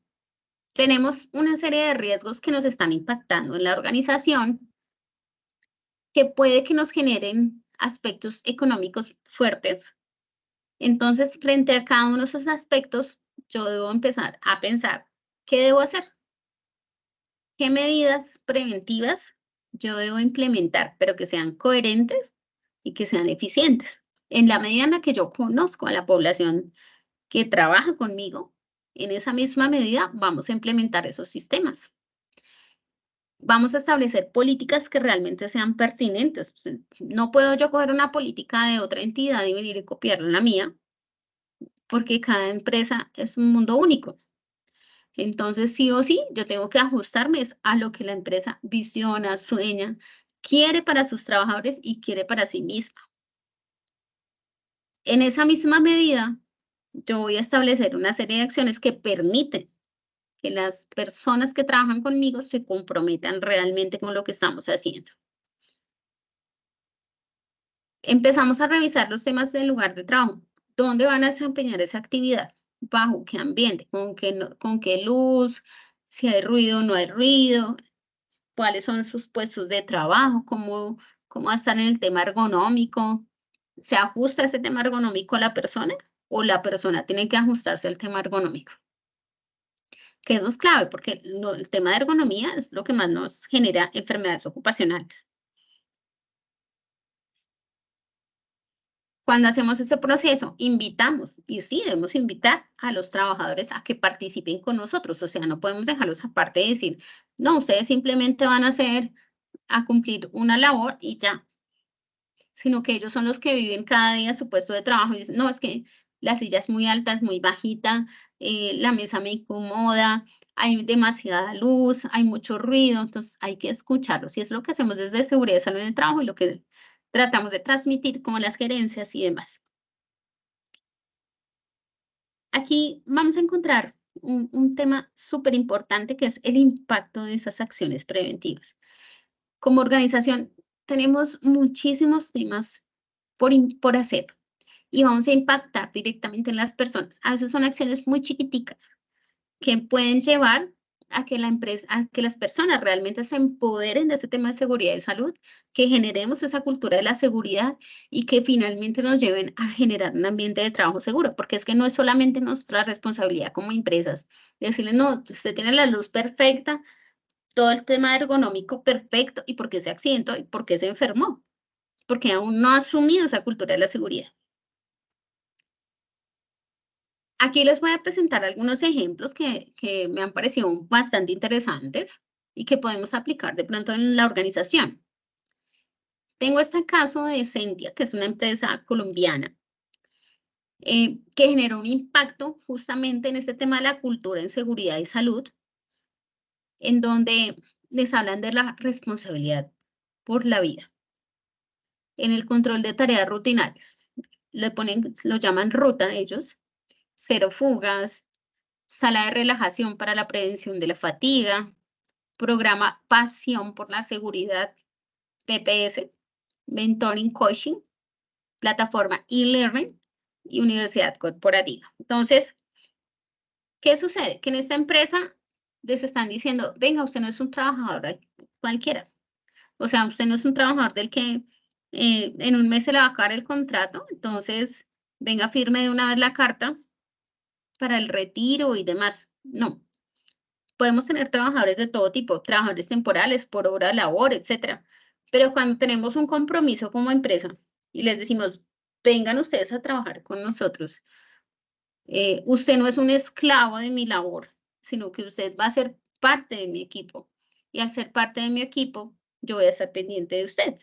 tenemos una serie de riesgos que nos están impactando en la organización, que puede que nos generen aspectos económicos fuertes. Entonces, frente a cada uno de esos aspectos, yo debo empezar a pensar, ¿qué debo hacer? ¿Qué medidas preventivas yo debo implementar, pero que sean coherentes y que sean eficientes? En la medida en la que yo conozco a la población que trabaja conmigo, en esa misma medida vamos a implementar esos sistemas. Vamos a establecer políticas que realmente sean pertinentes. Pues, no puedo yo coger una política de otra entidad y venir y copiarla en la mía, porque cada empresa es un mundo único. Entonces, sí o sí, yo tengo que ajustarme a lo que la empresa visiona, sueña, quiere para sus trabajadores y quiere para sí misma. En esa misma medida, yo voy a establecer una serie de acciones que permiten que las personas que trabajan conmigo se comprometan realmente con lo que estamos haciendo. Empezamos a revisar los temas del lugar de trabajo. ¿Dónde van a desempeñar esa actividad? ¿Bajo qué ambiente? ¿Con qué, con qué luz? Si hay ruido o no hay ruido. ¿Cuáles son sus puestos de trabajo? ¿Cómo va a estar en el tema ergonómico? ¿Se ajusta ese tema ergonómico a la persona o la persona tiene que ajustarse al tema ergonómico? que eso es clave, porque el tema de ergonomía es lo que más nos genera enfermedades ocupacionales. Cuando hacemos ese proceso, invitamos, y sí, debemos invitar a los trabajadores a que participen con nosotros, o sea, no podemos dejarlos aparte y decir, no, ustedes simplemente van a cumplir una labor y ya, sino que ellos son los que viven cada día su puesto de trabajo y dicen, no, es que la silla es muy alta, es muy bajita, la mesa me incomoda, hay demasiada luz, hay mucho ruido, entonces hay que escucharlos. Y es lo que hacemos desde Seguridad y Salud en el Trabajo y lo que tratamos de transmitir como las gerencias y demás. Aquí vamos a encontrar un tema súper importante que es el impacto de esas acciones preventivas. Como organización, tenemos muchísimos temas por hacer y vamos a impactar directamente en las personas. A veces son acciones muy chiquiticas que pueden llevar a que las personas realmente se empoderen de ese tema de seguridad y salud, que generemos esa cultura de la seguridad y que finalmente nos lleven a generar un ambiente de trabajo seguro, porque es que no es solamente nuestra responsabilidad como empresas decirle, no, usted tiene la luz perfecta, todo el tema ergonómico perfecto, ¿y por qué se accidentó? ¿Y por qué se enfermó? Porque aún no ha asumido esa cultura de la seguridad. Aquí les voy a presentar algunos ejemplos que me han parecido bastante interesantes y que podemos aplicar de pronto en la organización. Tengo este caso de Sentia, que es una empresa colombiana, que generó un impacto justamente en este tema de la cultura en seguridad y salud, en donde les hablan de la responsabilidad por la vida, en el control de tareas rutinarias. Lo llaman ruta ellos, cero fugas, sala de relajación para la prevención de la fatiga, programa Pasión por la Seguridad, PPS, Mentoring Coaching, plataforma e-learning y universidad corporativa. Entonces, ¿qué sucede? Que en esta empresa les están diciendo, venga, usted no es un trabajador cualquiera. O sea, usted no es un trabajador del que en un mes se le va a acabar el contrato, entonces venga, firme de una vez la carta para el retiro y demás. No, podemos tener trabajadores de todo tipo, trabajadores temporales, por hora de labor, etcétera. Pero cuando tenemos un compromiso como empresa y les decimos, vengan ustedes a trabajar con nosotros, usted no es un esclavo de mi labor, sino que usted va a ser parte de mi equipo. Y al ser parte de mi equipo, yo voy a estar pendiente de usted.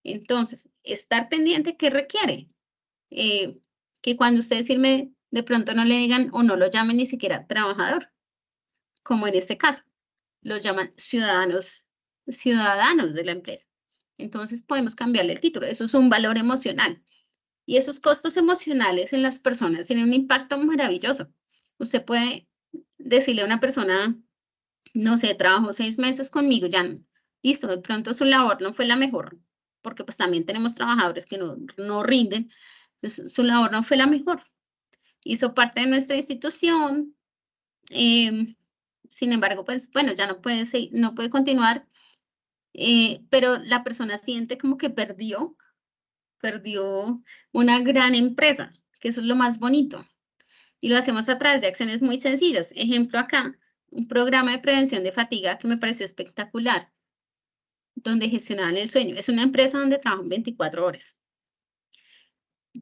Entonces, estar pendiente, ¿qué requiere? Que cuando usted firme, de pronto no le digan o no lo llamen ni siquiera trabajador, como en este caso, los llaman ciudadanos de la empresa. Entonces podemos cambiarle el título. Eso es un valor emocional. Y esos costos emocionales en las personas tienen un impacto maravilloso. Usted puede decirle a una persona, no sé, trabajó 6 meses conmigo, ya listo, de pronto su labor no fue la mejor, porque pues también tenemos trabajadores que no rinden, pues, su labor no fue la mejor. Hizo parte de nuestra institución, em, sin embargo, pues bueno, ya no puede continuar, pero la persona siente como que perdió una gran empresa, que eso es lo más bonito. Y lo hacemos a través de acciones muy sencillas. Ejemplo acá, un programa de prevención de fatiga que me pareció espectacular, donde gestionaban el sueño. Es una empresa donde trabajan 24 horas.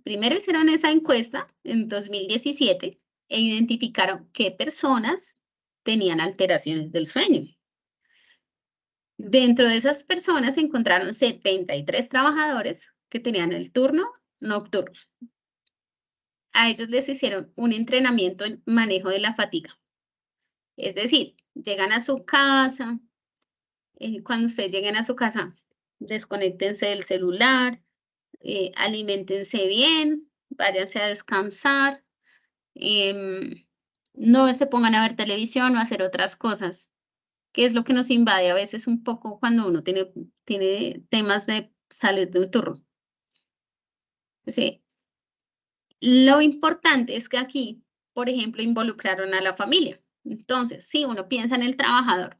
Primero hicieron esa encuesta en 2017 e identificaron qué personas tenían alteraciones del sueño. Dentro de esas personas se encontraron 73 trabajadores que tenían el turno nocturno. A ellos les hicieron un entrenamiento en manejo de la fatiga. Es decir, llegan a su casa, cuando ustedes lleguen a su casa, desconéctense del celular, aliméntense bien, váyanse a descansar, em, no se pongan a ver televisión o a hacer otras cosas, que es lo que nos invade a veces un poco cuando uno tiene temas de salir de un turno. Sí. Lo importante es que aquí, por ejemplo, involucraron a la familia. Entonces, sí, uno piensa en el trabajador,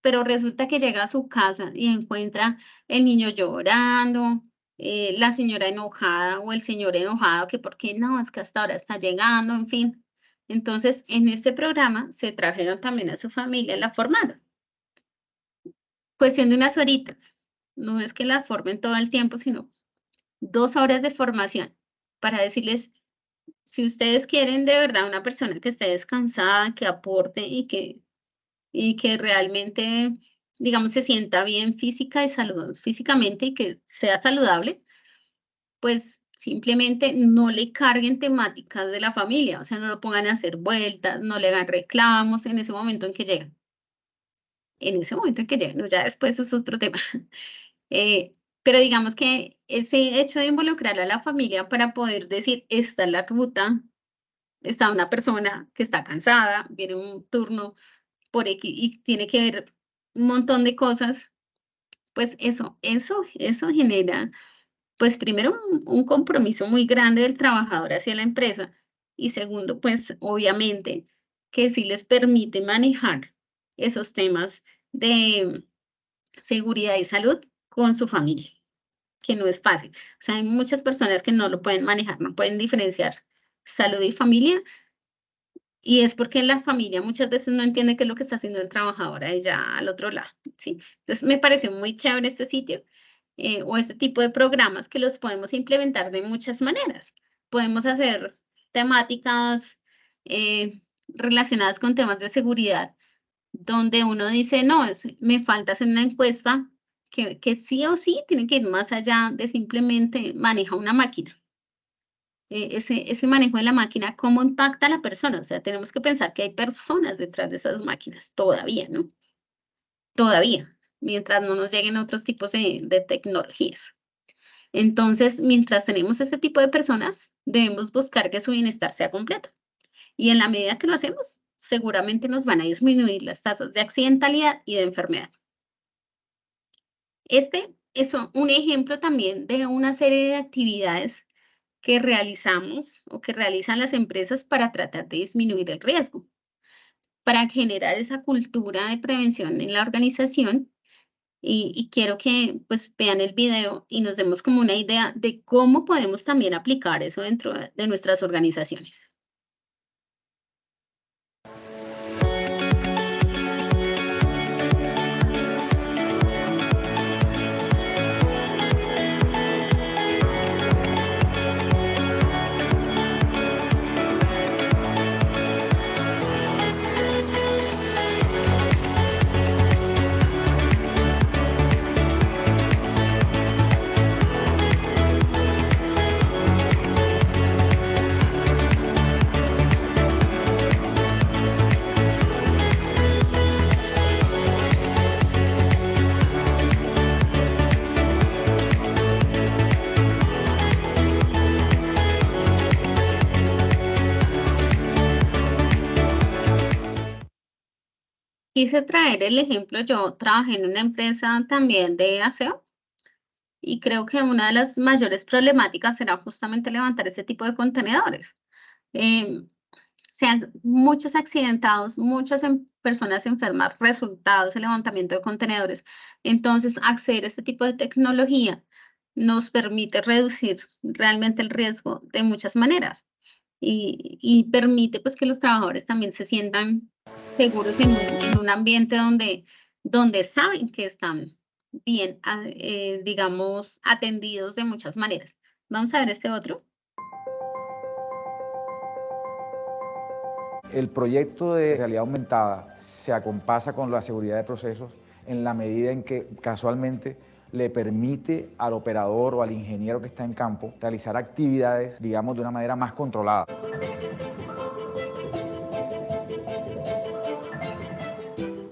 pero resulta que llega a su casa y encuentra el niño llorando, la señora enojada o el señor enojado, que por qué no, es que hasta ahora está llegando, en fin. Entonces, en este programa se trajeron también a su familia, la formaron. Cuestión de unas horitas. No es que la formen todo el tiempo, sino 2 horas de formación para decirles, si ustedes quieren de verdad una persona que esté descansada, que aporte y que realmente, digamos, se sienta bien físicamente y que sea saludable, pues simplemente no le carguen temáticas de la familia, o sea, no lo pongan a hacer vueltas, no le hagan reclamos en ese momento en que llegan. En ese momento en que llegan, no, ya después es otro tema. Pero digamos que ese hecho de involucrar a la familia para poder decir, esta es la ruta, está una persona que está cansada, viene un turno por X y tiene que ver un montón de cosas, pues eso genera, pues primero un compromiso muy grande del trabajador hacia la empresa y segundo, pues obviamente que sí les permite manejar esos temas de seguridad y salud con su familia, que no es fácil. O sea, hay muchas personas que no lo pueden manejar, no pueden diferenciar salud y familia, y es porque la familia muchas veces no entiende qué es lo que está haciendo el trabajador ahí ya al otro lado, ¿sí? Entonces, me pareció muy chévere este sitio, o este tipo de programas que los podemos implementar de muchas maneras. Podemos hacer temáticas, relacionadas con temas de seguridad, donde uno dice: "No, me falta hacer una encuesta que sí o sí tiene que ir más allá de simplemente maneja una máquina". Ese manejo de la máquina, ¿cómo impacta a la persona? O sea, tenemos que pensar que hay personas detrás de esas máquinas todavía, ¿no? Todavía, mientras no nos lleguen otros tipos de tecnologías. Entonces, mientras tenemos ese tipo de personas, debemos buscar que su bienestar sea completo. Y en la medida que lo hacemos, seguramente nos van a disminuir las tasas de accidentalidad y de enfermedad. Este es un ejemplo también de una serie de actividades que realizamos o que realizan las empresas para tratar de disminuir el riesgo, para generar esa cultura de prevención en la organización. Y quiero que pues vean el video y nos demos como una idea de cómo podemos también aplicar eso dentro de nuestras organizaciones. Quise traer el ejemplo, yo trabajé en una empresa también de aseo y creo que una de las mayores problemáticas era justamente levantar ese tipo de contenedores. Em, Sean muchos accidentados, muchas personas enfermas, resultados el levantamiento de contenedores. Entonces, acceder a este tipo de tecnología nos permite reducir realmente el riesgo de muchas maneras y permite pues que los trabajadores también se sientan seguros en un ambiente donde saben que están bien, digamos, atendidos de muchas maneras. Vamos a ver este otro. El proyecto de realidad aumentada se acompasa con la seguridad de procesos en la medida en que casualmente le permite al operador o al ingeniero que está en campo realizar actividades, digamos, de una manera más controlada.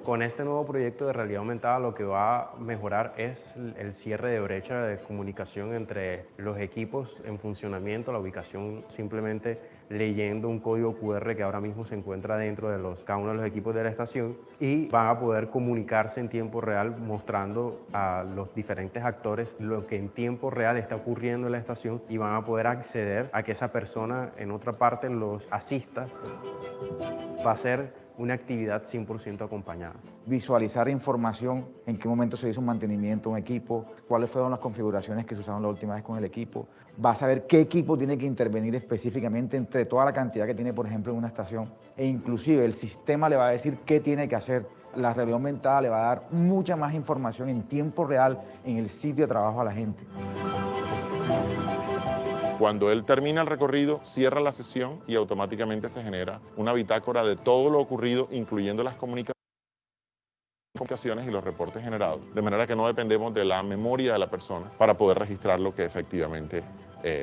Con este nuevo proyecto de realidad aumentada lo que va a mejorar es el cierre de brecha de comunicación entre los equipos en funcionamiento, la ubicación simplemente leyendo un código QR que ahora mismo se encuentra dentro de cada uno de los equipos de la estación y van a poder comunicarse en tiempo real mostrando a los diferentes actores lo que en tiempo real está ocurriendo en la estación y van a poder acceder a que esa persona en otra parte los asista. Va a ser una actividad 100% acompañada. Visualizar información, en qué momento se hizo un mantenimiento, un equipo, cuáles fueron las configuraciones que se usaron la última vez con el equipo. Va a saber qué equipo tiene que intervenir específicamente entre toda la cantidad que tiene, por ejemplo, en una estación. E inclusive el sistema le va a decir qué tiene que hacer. La realidad aumentada le va a dar mucha más información en tiempo real en el sitio de trabajo a la gente. Cuando él termina el recorrido, cierra la sesión y automáticamente se genera una bitácora de todo lo ocurrido, incluyendo las comunicaciones y los reportes generados, de manera que no dependemos de la memoria de la persona para poder registrar lo que efectivamente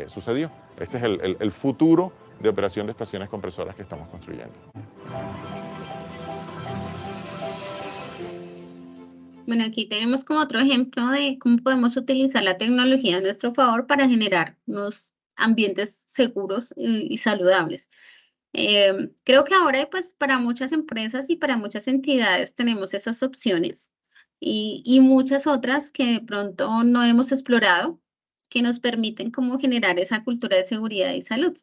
sucedió. Este es el futuro de operación de estaciones compresoras que estamos construyendo. Bueno, aquí tenemos como otro ejemplo de cómo podemos utilizar la tecnología a nuestro favor para generar unos ambientes seguros y saludables. Creo que ahora, pues, para muchas empresas y para muchas entidades tenemos esas opciones y muchas otras que de pronto no hemos explorado, que nos permiten como generar esa cultura de seguridad y salud.